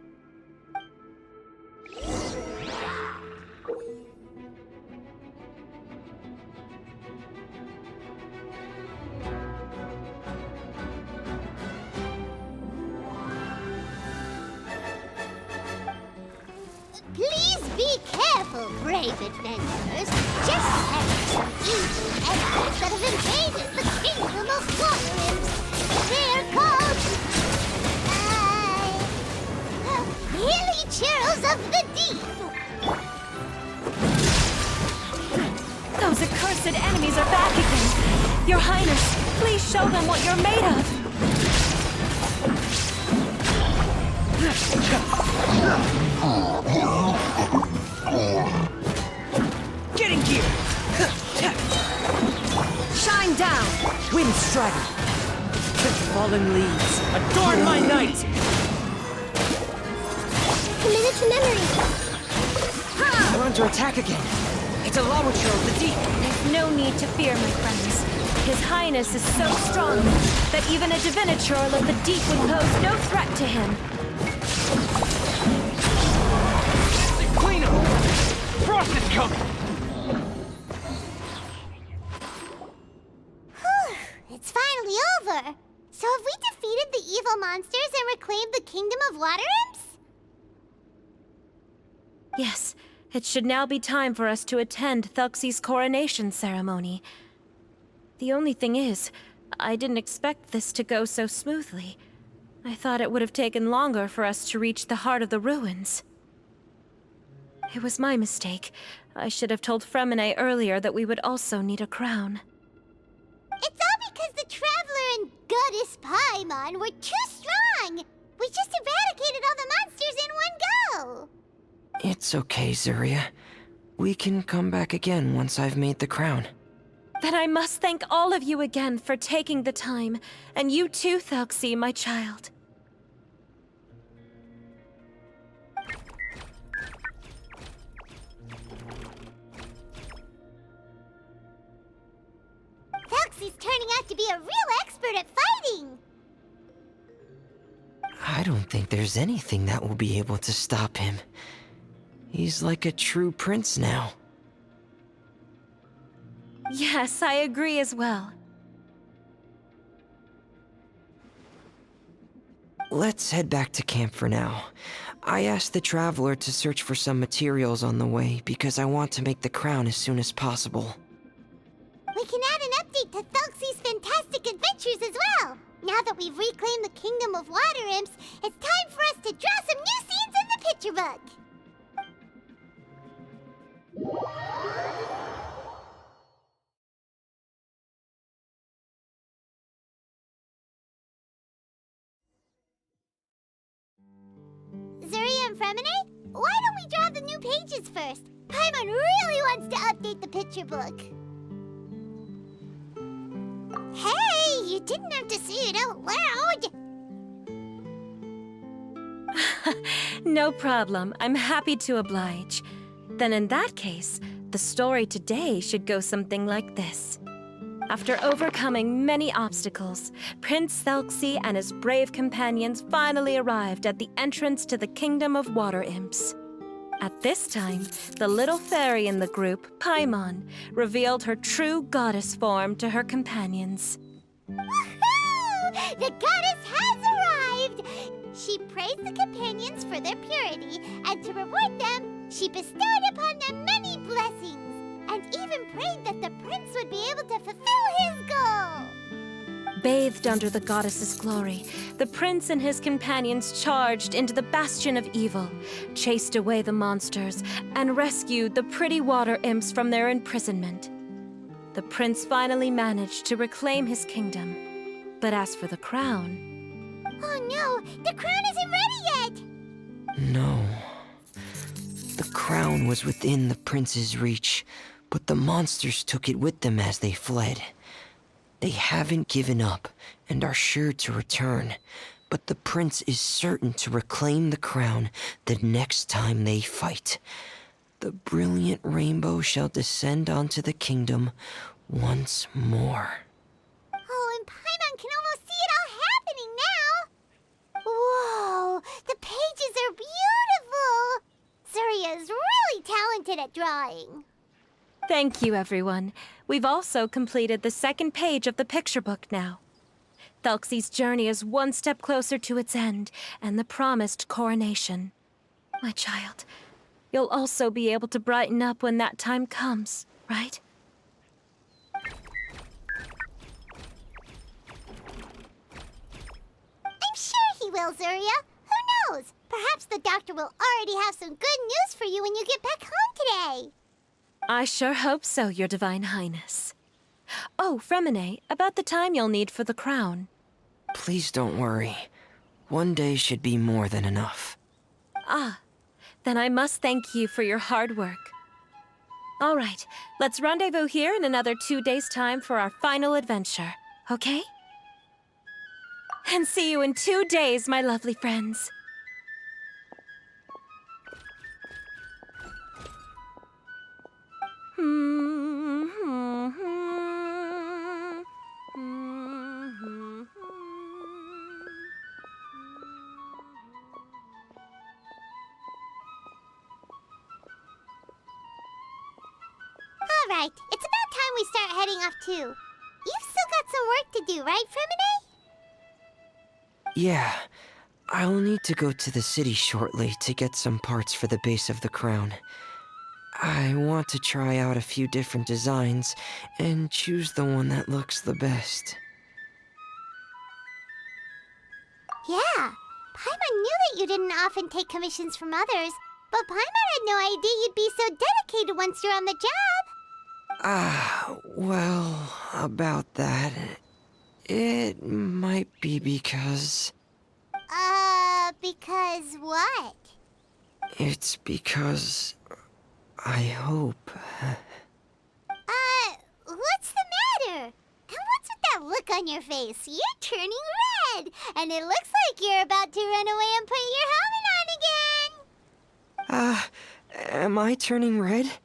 Please be careful, brave adventurers. Just as some evil enemies that have invaded the kingdom of water imps. They're called... Hilly Churls of the Deep. Those accursed enemies are back again. Your Highness, please show them what you're made of. Get in gear! Shine down! Wind strider! Fallen leaves, adorn my night! Commit to memory. They're under attack again. It's a Lawitcher of the deep. There's no need to fear, my friends. His Highness is so strong that even a Diviniture of the deep would pose no threat to him. Clean up! Frost is coming! It's finally over. So have we defeated the evil monsters and reclaimed the kingdom of water imps? Yes, it should now be time for us to attend Thelxie's coronation ceremony. The only thing is, I didn't expect this to go so smoothly. I thought it would have taken longer for us to reach the heart of the ruins. It was my mistake. I should have told Fremine earlier that we would also need a crown. It's all because the Traveler and Goddess Paimon were too strong! We just eradicated all the monsters in one go! It's okay, Zuria. We can come back again once I've made the crown. Then I must thank all of you again for taking the time, and you too, Thelxie, my child. Thelxie's turning out to be a real expert at fighting! I don't think there's anything that will be able to stop him. He's like a true prince now. Yes, I agree as well. let's head back to camp for now. I asked the traveler to search for some materials on the way because I want to make the crown as soon as possible. We can add an update to Thelxie's fantastic adventures as well. Now that we've reclaimed the Kingdom of Water Imps, it's time for us to draw some new scenes in the picture book. Zuria and Fremine, why don't we draw the new pages first? Paimon really wants to update the picture book. Hey, you didn't have to say it out loud. No problem. I'm happy to oblige. Then in that case, the story today should go something like this. After overcoming many obstacles, Prince Thelxie and his brave companions finally arrived at the entrance to the Kingdom of Water Imps. At this time, the little fairy in the group, Paimon, revealed her true goddess form to her companions. Woohoo! The goddess has arrived! She praised the companions for their purity, and to reward them, she bestowed upon them many blessings, and even prayed that the prince would be able to fulfill his goal. Bathed under the goddess's glory, the prince and his companions charged into the bastion of evil, chased away the monsters, and rescued the pretty water imps from their imprisonment. The prince finally managed to reclaim his kingdom. But as for the crown... Oh no, the crown isn't ready yet! No. The crown was within the prince's reach, but the monsters took it with them as they fled. They haven't given up and are sure to return, but the prince is certain to reclaim the crown the next time they fight. The brilliant rainbow shall descend onto the kingdom once more. Oh, and Paimon can almost see it all happening now! Whoa, the pages are beautiful! Zuria is really talented at drawing. Thank you, everyone. We've also completed the second page of the picture book now. Thelxie's journey is one step closer to its end and the promised coronation. My child, you'll also be able to brighten up when that time comes, right? I'm sure he will, Zuria. Who knows? Perhaps the doctor will already have some good news for you when you get back home today. I sure hope so, Your Divine Highness. Oh, Fremine, about the time you'll need for the crown. Please don't worry. One day should be more than enough. Ah, then I must thank you for your hard work. All right, let's rendezvous here in another 2 days' time for our final adventure, okay? And see you in 2 days, my lovely friends. All right, it's about time we start heading off too. You've still got some work to do, right, Fremine? Yeah, I'll need to go to the city shortly to get some parts for the base of the crown. I want to try out a few different designs and choose the one that looks the best. Yeah, Paimon knew that you didn't often take commissions from others, but Paimon had no idea you'd be so dedicated once you're on the job. Well, about that, it might be because... Because what? It's because... I hope... What's the matter? And what's with that look on your face? You're turning red, and it looks like you're about to run away and put your helmet on again. Am I turning red?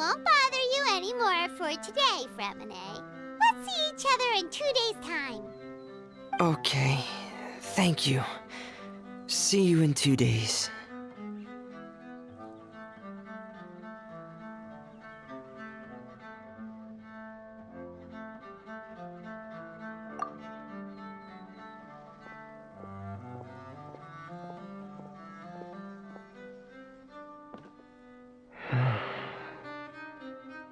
won't bother you anymore for today, Fremine. Let's see each other in 2 days' time. Okay, thank you. See you in 2 days.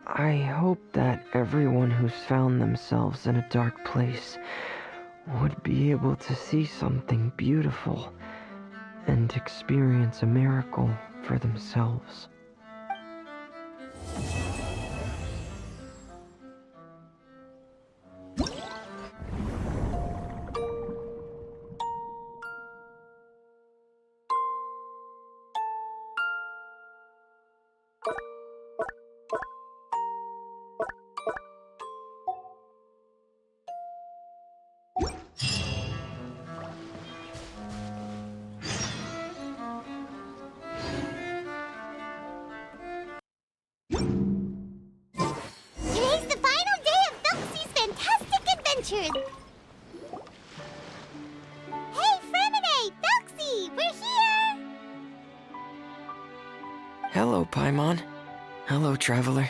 I hope that everyone who's found themselves in a dark place would be able to see something beautiful and experience a miracle for themselves. Today's the final day of Thelxie's fantastic adventures. Hey, Fremine! Thelxie! We're here! Hello, Paimon. Hello, traveler.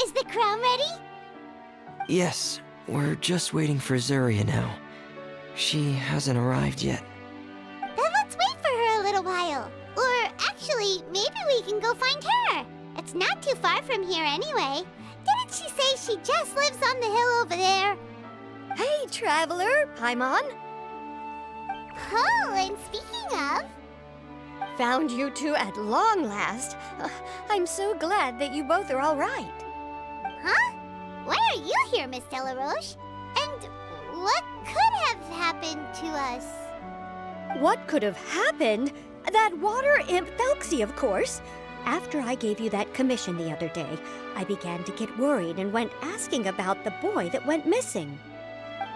Is the crown ready? Yes, we're just waiting for Zuria now. She hasn't arrived yet. Then let's wait for her a little while. Or actually, maybe we can go find her. It's not too far from here anyway. Didn't she say she just lives on the hill over there? Hey, traveler, Paimon. Oh, and speaking of... Found you two at long last. I'm so glad that you both are all right. Huh? Why are you here, Miss Delaroche? And what could have happened to us? What could have happened? That water imp Thelxie, of course. After I gave you that commission the other day, I began to get worried and went asking about the boy that went missing.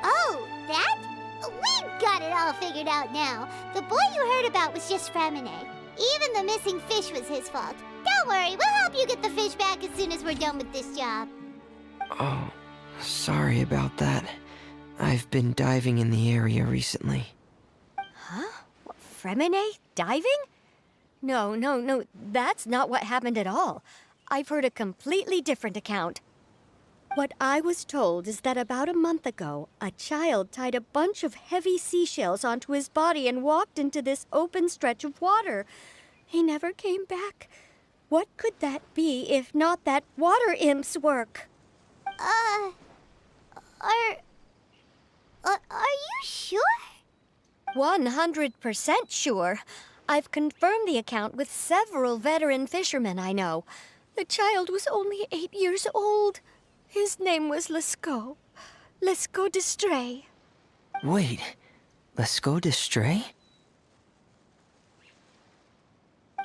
Oh, that? We've got it all figured out now. The boy you heard about was just Fremine. Even the missing fish was his fault. Don't worry, we'll help you get the fish back as soon as we're done with this job. Oh, sorry about that. I've been diving in the area recently. Huh? What, Fremine? Diving? No, that's not what happened at all. I've heard a completely different account. What I was told is that about a month ago, a child tied a bunch of heavy seashells onto his body and walked into this open stretch of water. He never came back. What could that be if not that water imp's work? Are you sure? 100% sure. I've confirmed the account with several veteran fishermen I know. The child was only 8 years old. His name was Lescaut. Lescaut d'Estray. Wait, Lescaut d'Estray?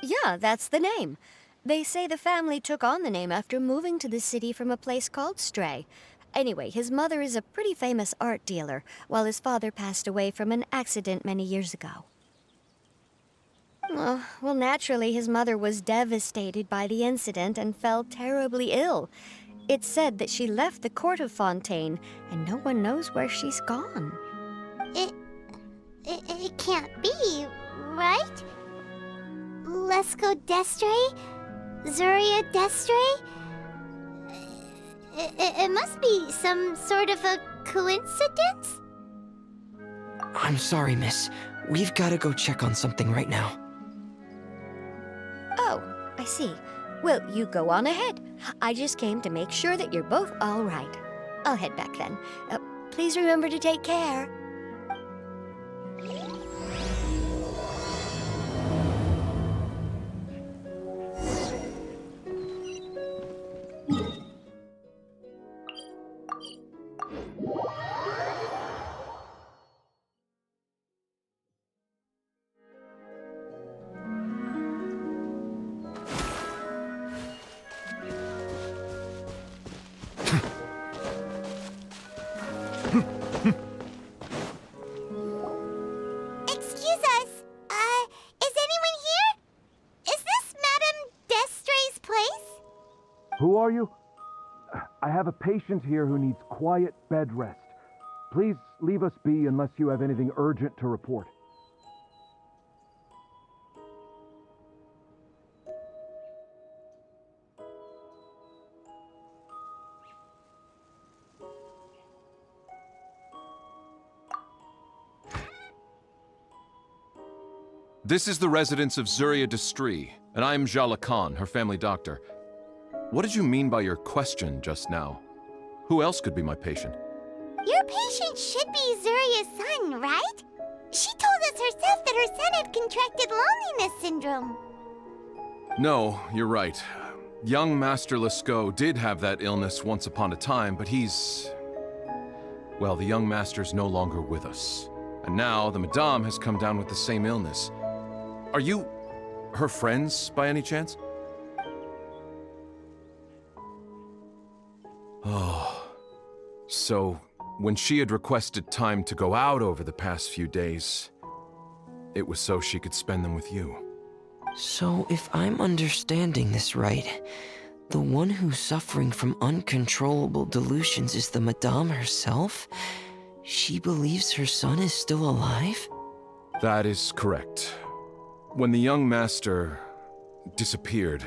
Yeah, that's the name. They say the family took on the name after moving to the city from a place called Stray. Anyway, his mother is a pretty famous art dealer, while his father passed away from an accident many years ago. Oh, well, naturally, his mother was devastated by the incident and fell terribly ill. It's said that she left the court of Fontaine, and no one knows where she's gone. It can't be, right? Lescaut d'Estray? Zuria d'Estray? It must be some sort of a coincidence? I'm sorry, miss. We've got to go check on something right now. Oh, I see. Well, you go on ahead. I just came to make sure that you're both all right. I'll head back then. Please remember to take care. Who are you? I have a patient here who needs quiet bed rest. Please leave us be unless you have anything urgent to report. This is the residence of Zuria Destri, and I'm Jala Khan, her family doctor. What did you mean by your question just now? Who else could be my patient? Your patient should be Zuria's son, right? She told us herself that her son had contracted loneliness syndrome. No, you're right. Young Master Lescaut did have that illness once upon a time, but well, the young master's no longer with us. And now the Madame has come down with the same illness. Are you her friends, by any chance? Oh, so when she had requested time to go out over the past few days, it was so she could spend them with you. So, if I'm understanding this right, the one who's suffering from uncontrollable delusions is the Madame herself? She believes her son is still alive? That is correct. When the young master disappeared,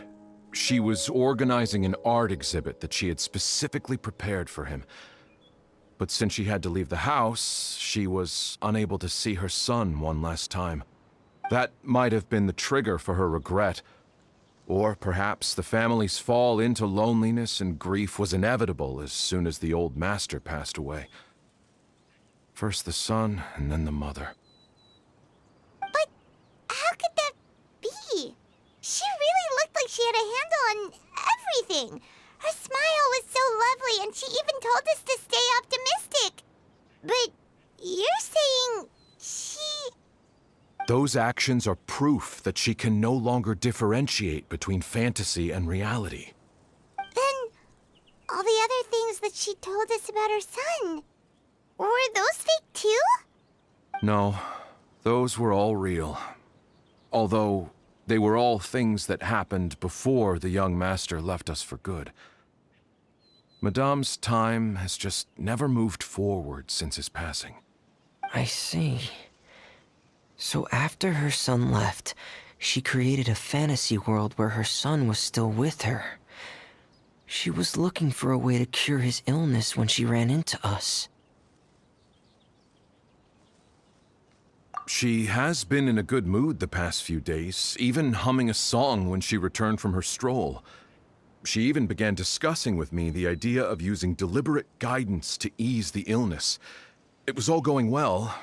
she was organizing an art exhibit that she had specifically prepared for him. But since she had to leave the house, she was unable to see her son one last time. That might have been the trigger for her regret. Or perhaps the family's fall into loneliness and grief was inevitable as soon as the old master passed away. First the son, and then the mother. But how could that be? She really looked like she had a handle on everything. Her smile was so lovely, and she even told us to stay optimistic. But you're saying she... Those actions are proof that she can no longer differentiate between fantasy and reality. Then all the other things that she told us about her son, were those fake too? No, those were all real. Although they were all things that happened before the young master left us for good. Madame's time has just never moved forward since his passing. I see. So after her son left, she created a fantasy world where her son was still with her. She was looking for a way to cure his illness when she ran into us. She has been in a good mood the past few days, even humming a song when she returned from her stroll. She even began discussing with me the idea of using deliberate guidance to ease the illness. It was all going well,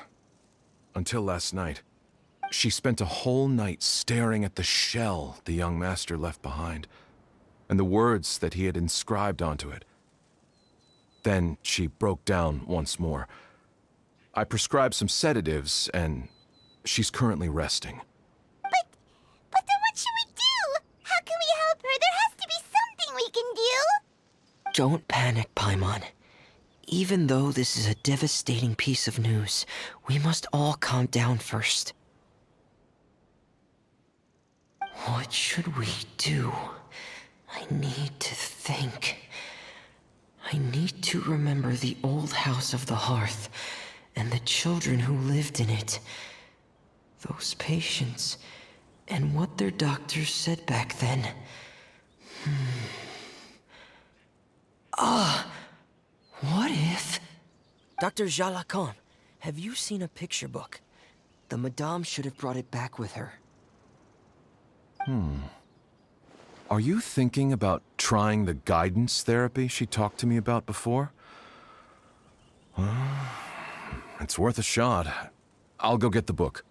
until last night. She spent a whole night staring at the shell the young master left behind, and the words that he had inscribed onto it. Then she broke down once more. I prescribed some sedatives, and she's currently resting. But then what should we do? How can we help her? There has to be something we can do. Don't panic, Paimon. Even though this is a devastating piece of news, we must all calm down first. What should we do? I need to think. I need to remember the old house of the hearth and the children who lived in it. Those patients, and what their doctors said back then. What if... Dr. Jala Khan, have you seen a picture book? The Madame should have brought it back with her. Are you thinking about trying the guidance therapy she talked to me about before? It's worth a shot. I'll go get the book.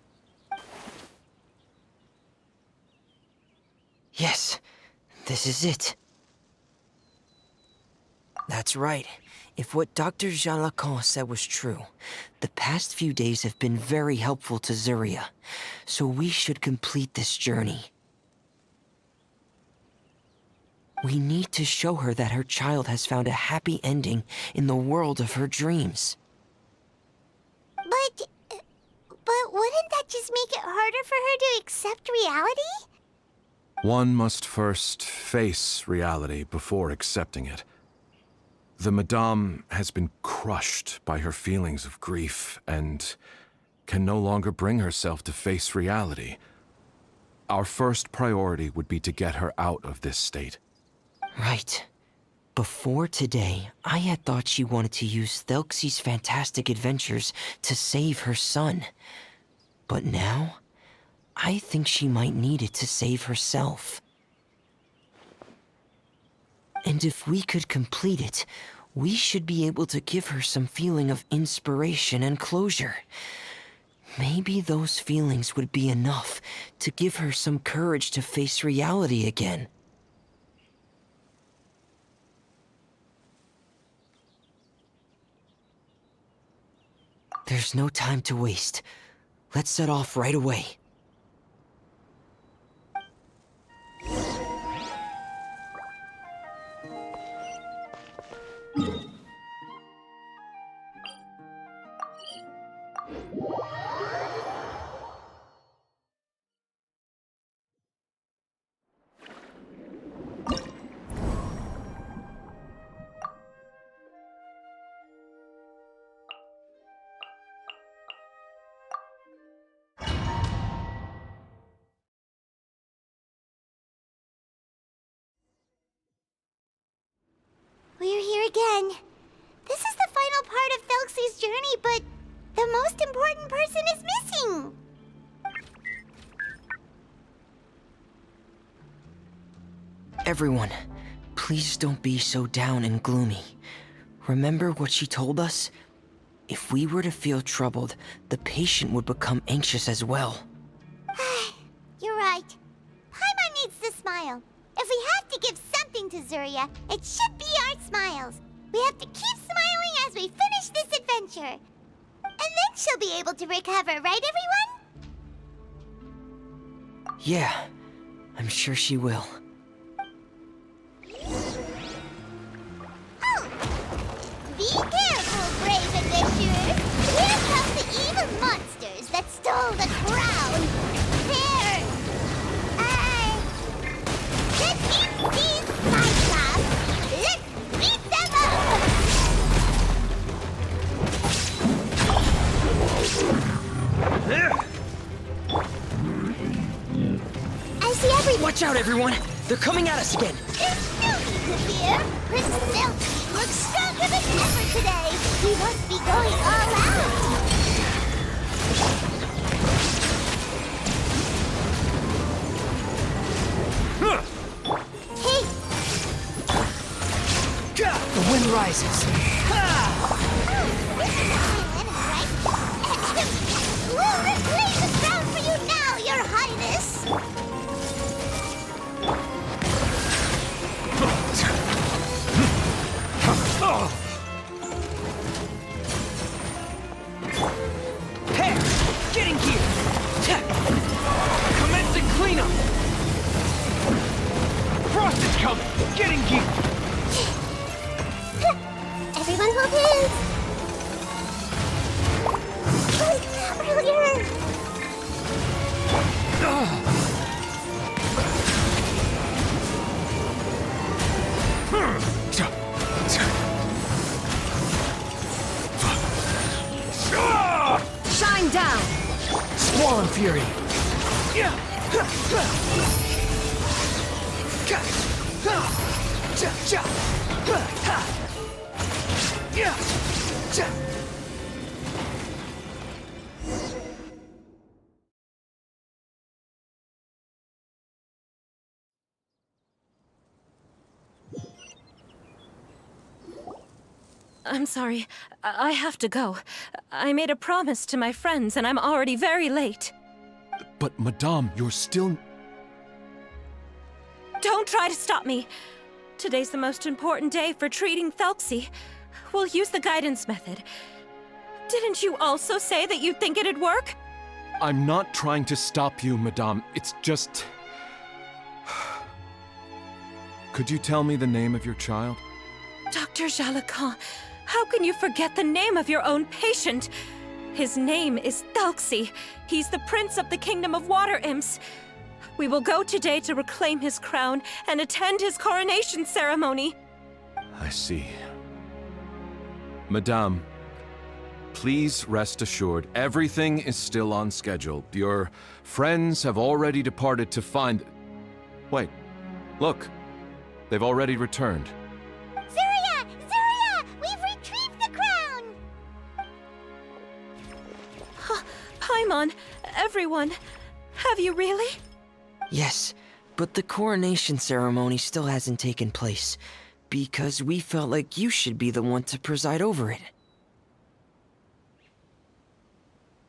Yes, this is it. That's right. If what Dr. Jalacan said was true, the past few days have been very helpful to Zuria, so we should complete this journey. We need to show her that her child has found a happy ending in the world of her dreams. But wouldn't that just make it harder for her to accept reality? One must first face reality before accepting it. The Madame has been crushed by her feelings of grief and can no longer bring herself to face reality. Our first priority would be to get her out of this state. Right. Before today, I had thought she wanted to use Thelxie's fantastic adventures to save her son. But now, I think she might need it to save herself. And if we could complete it, we should be able to give her some feeling of inspiration and closure. Maybe those feelings would be enough to give her some courage to face reality again. There's no time to waste. Let's set off right away. We're here again. This is the final part of Thelxie's journey, but the most important person is missing. Everyone, please don't be so down and gloomy. Remember what she told us? If we were to feel troubled, the patient would become anxious as well. You're right. Paimon needs to smile. If we have to give something to Zuria, it should be our smiles. We have to keep smiling as we finish this adventure. And then she'll be able to recover, right, everyone? Yeah, I'm sure she will. Oh! Be careful, brave adventurers! Here come the evil monsters that stole the crown! There! The Thelxie's Cyclops! Let's beat them up! I see everything! Watch out, everyone! They're coming at us again! There's no need to fear! Prince Thelxie looks stronger than ever today! He must be going all out! Hey! The wind rises! We'll reclaim the crown for you now, Your Highness! Hey! Getting here! Commencing cleanup! Frost is coming! Getting gear! Everyone hold hands! Brilliant! Shine down! Squall and Fury! I'm sorry. I have to go. I made a promise to my friends, and I'm already very late. But, Madame, you're still... Don't try to stop me. Today's the most important day for treating Thelxie. We'll use the guidance method. Didn't you also say that you'd think it'd work? I'm not trying to stop you, Madame. It's just... Could you tell me the name of your child? Dr. Jalacan, how can you forget the name of your own patient? His name is Thelxie. He's the prince of the Kingdom of Water Imps. We will go today to reclaim his crown and attend his coronation ceremony. I see. Madame, please rest assured, everything is still on schedule. Your friends have already departed to find... Wait, look. They've already returned. Zuria! Zuria! We've retrieved the crown! Paimon, everyone, have you really? Yes, but the coronation ceremony still hasn't taken place, because we felt like you should be the one to preside over it.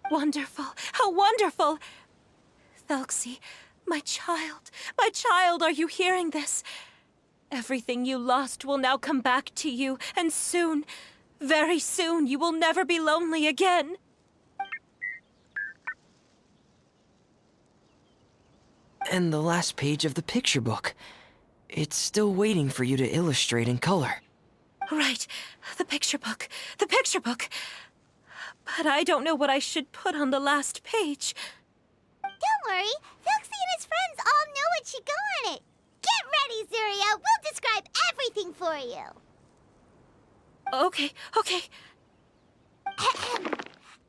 Wonderful! How wonderful! Thelxie, my child, are you hearing this? Everything you lost will now come back to you, and soon, very soon, you will never be lonely again. And the last page of the picture book. It's still waiting for you to illustrate in color. Right, the picture book. But I don't know what I should put on the last page. Don't worry, Thelxie and his friends all know what should go on it. Get ready, Zuria! We'll describe everything for you. Okay.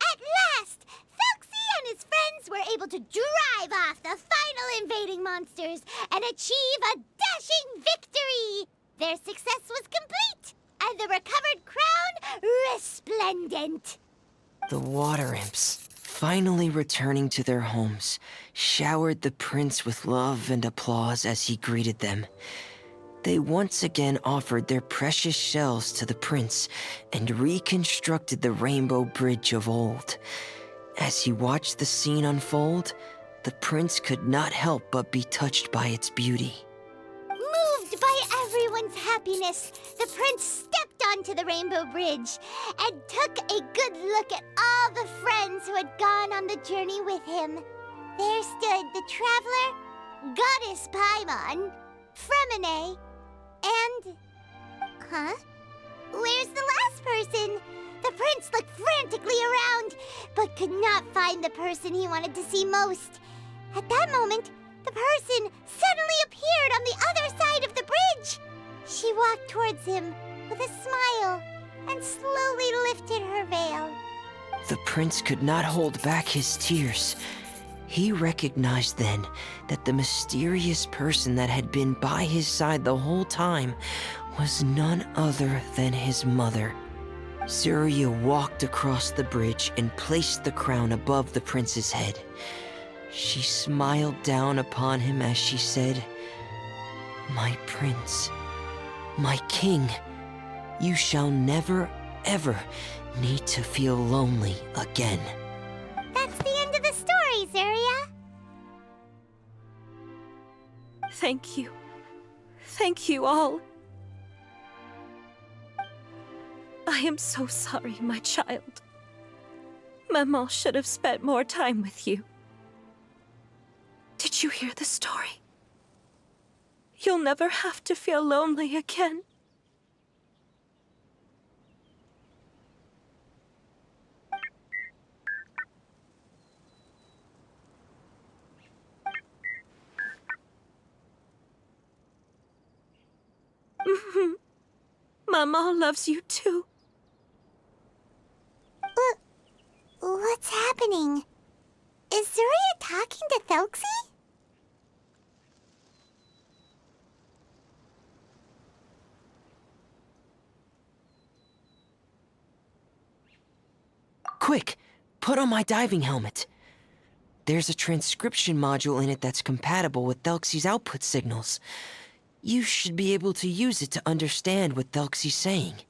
At last, Thelxie and his friends were able to drive off the final invading monsters and achieve a dashing victory. Their success was complete, and the recovered crown resplendent. The water imps, finally returning to their homes, showered the prince with love and applause as he greeted them. They once again offered their precious shells to the prince and reconstructed the rainbow bridge of old. As he watched the scene unfold, the prince could not help but be touched by its beauty. Moved by everyone's happiness, the prince stepped onto the rainbow bridge and took a good look at all the friends who had gone on the journey with him. There stood the traveler, Goddess Paimon, Fremine, and... Huh? Where's the last person? The prince looked frantically around, but could not find the person he wanted to see most. At that moment, the person suddenly appeared on the other side of the bridge. She walked towards him with a smile and slowly lifted her veil. The prince could not hold back his tears. He recognized then that the mysterious person that had been by his side the whole time was none other than his mother. Zuria walked across the bridge and placed the crown above the prince's head. She smiled down upon him as she said, "My prince, my king, you shall never, ever need to feel lonely again." That's the end of the story, Zuria. Thank you. Thank you all. I am so sorry, my child. Maman should have spent more time with you. Did you hear the story? You'll never have to feel lonely again. Maman loves you too. What's happening? Is Zuria talking to Thelxie? Quick, put on my diving helmet. There's a transcription module in it that's compatible with Thelxie's output signals. You should be able to use it to understand what Thelxie's saying.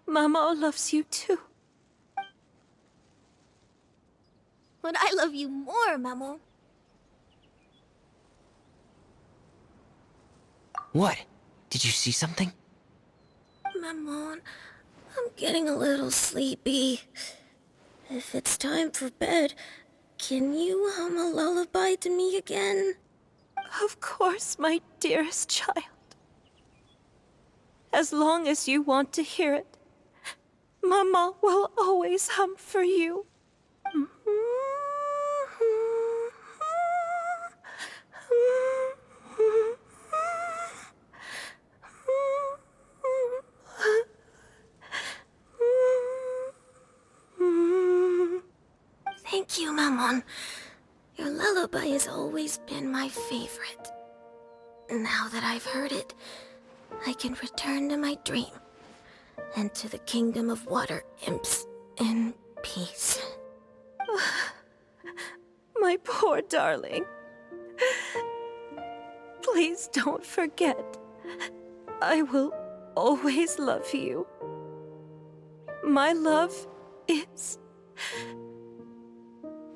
Maman loves you too. But I love you more, Maman. What? Did you see something? Maman, I'm getting a little sleepy. If it's time for bed, can you hum a lullaby to me again? Of course, my dearest child. As long as you want to hear it, Mama will always hum for you. Thank you, Maman. Your lullaby has always been my favorite. Now that I've heard it, I can return to my dream and to the kingdom of water imps in peace. My poor darling. Please don't forget. I will always love you. My love is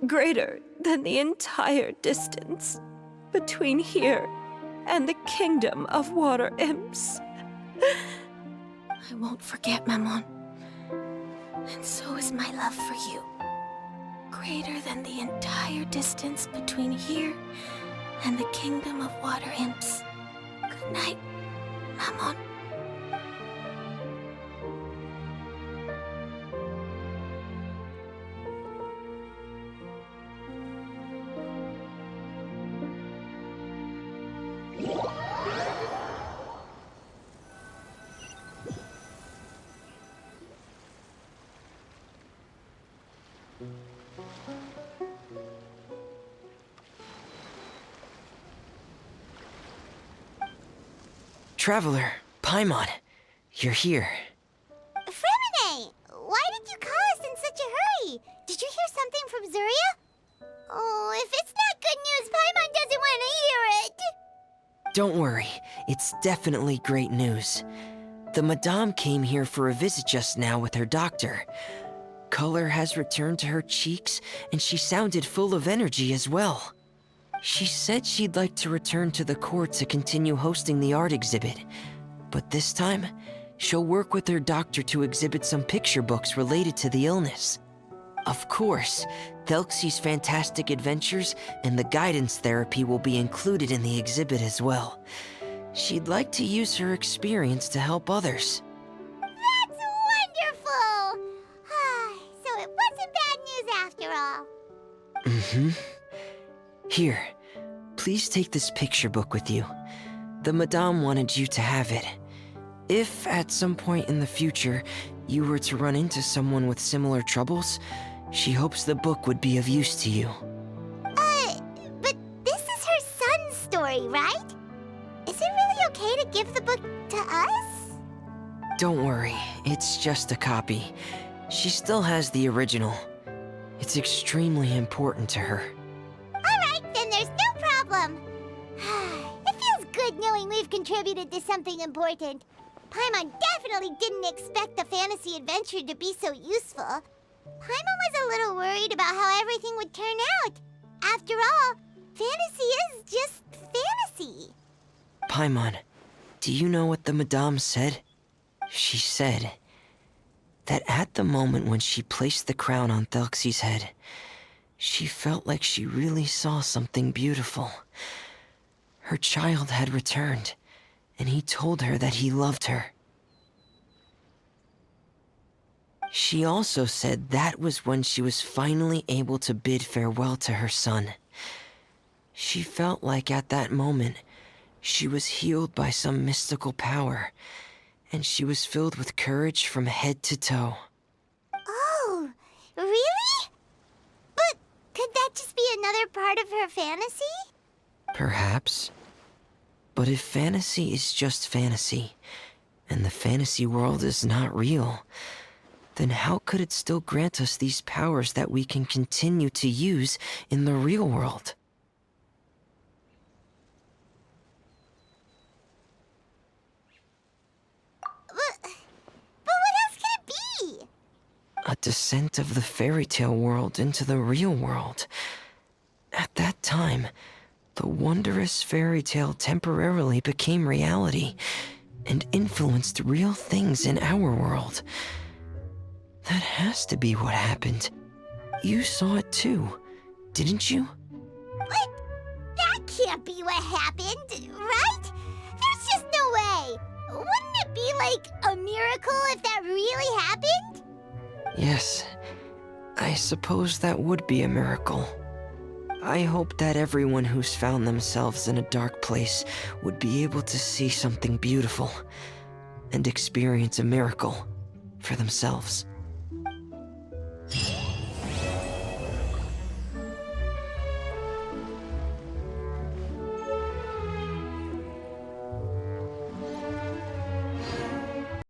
greater than the entire distance between here and the kingdom of water imps. I won't forget, Maman. And so is my love for you. Greater than the entire distance between here and the kingdom of water imps. Good night, Maman. Traveler, Paimon, you're here. Fremine! Why did you call us in such a hurry? Did you hear something from Zuria? Oh, if it's not good news, Paimon doesn't want to hear it! Don't worry, it's definitely great news. The Madame came here for a visit just now with her doctor. Color has returned to her cheeks, and she sounded full of energy as well. She said she'd like to return to the court to continue hosting the art exhibit. But this time, she'll work with her doctor to exhibit some picture books related to the illness. Of course, Thelxie's fantastic adventures and the guidance therapy will be included in the exhibit as well. She'd like to use her experience to help others. That's wonderful! So it wasn't bad news after all. Mm-hmm. Here, please take this picture book with you. The Madame wanted you to have it. If, at some point in the future, you were to run into someone with similar troubles, she hopes the book would be of use to you. But this is her son's story, right? Is it really okay to give the book to us? Don't worry, it's just a copy. She still has the original. It's extremely important to her. Alright, then there's no problem. It feels good knowing we've contributed to something important. Paimon definitely didn't expect the fantasy adventure to be so useful. Paimon was a little worried about how everything would turn out. After all, fantasy is just fantasy. Paimon, do you know what the Madame said? She said that at the moment when she placed the crown on Thelxie's head, she felt like she really saw something beautiful. Her child had returned, and he told her that he loved her. She also said that was when she was finally able to bid farewell to her son. She felt like at that moment, she was healed by some mystical power, and she was filled with courage from head to toe. Oh, really? But could that just be another part of her fantasy? Perhaps. But if fantasy is just fantasy, and the fantasy world is not real, then how could it still grant us these powers that we can continue to use in the real world? But what else could it be? A descent of the fairy tale world into the real world. At that time, the wondrous fairy tale temporarily became reality and influenced real things in our world. That has to be what happened. You saw it too, didn't you? What? That can't be what happened, right? There's just no way. Wouldn't it be like a miracle if that really happened? Yes, I suppose that would be a miracle. I hope that everyone who's found themselves in a dark place would be able to see something beautiful and experience a miracle for themselves.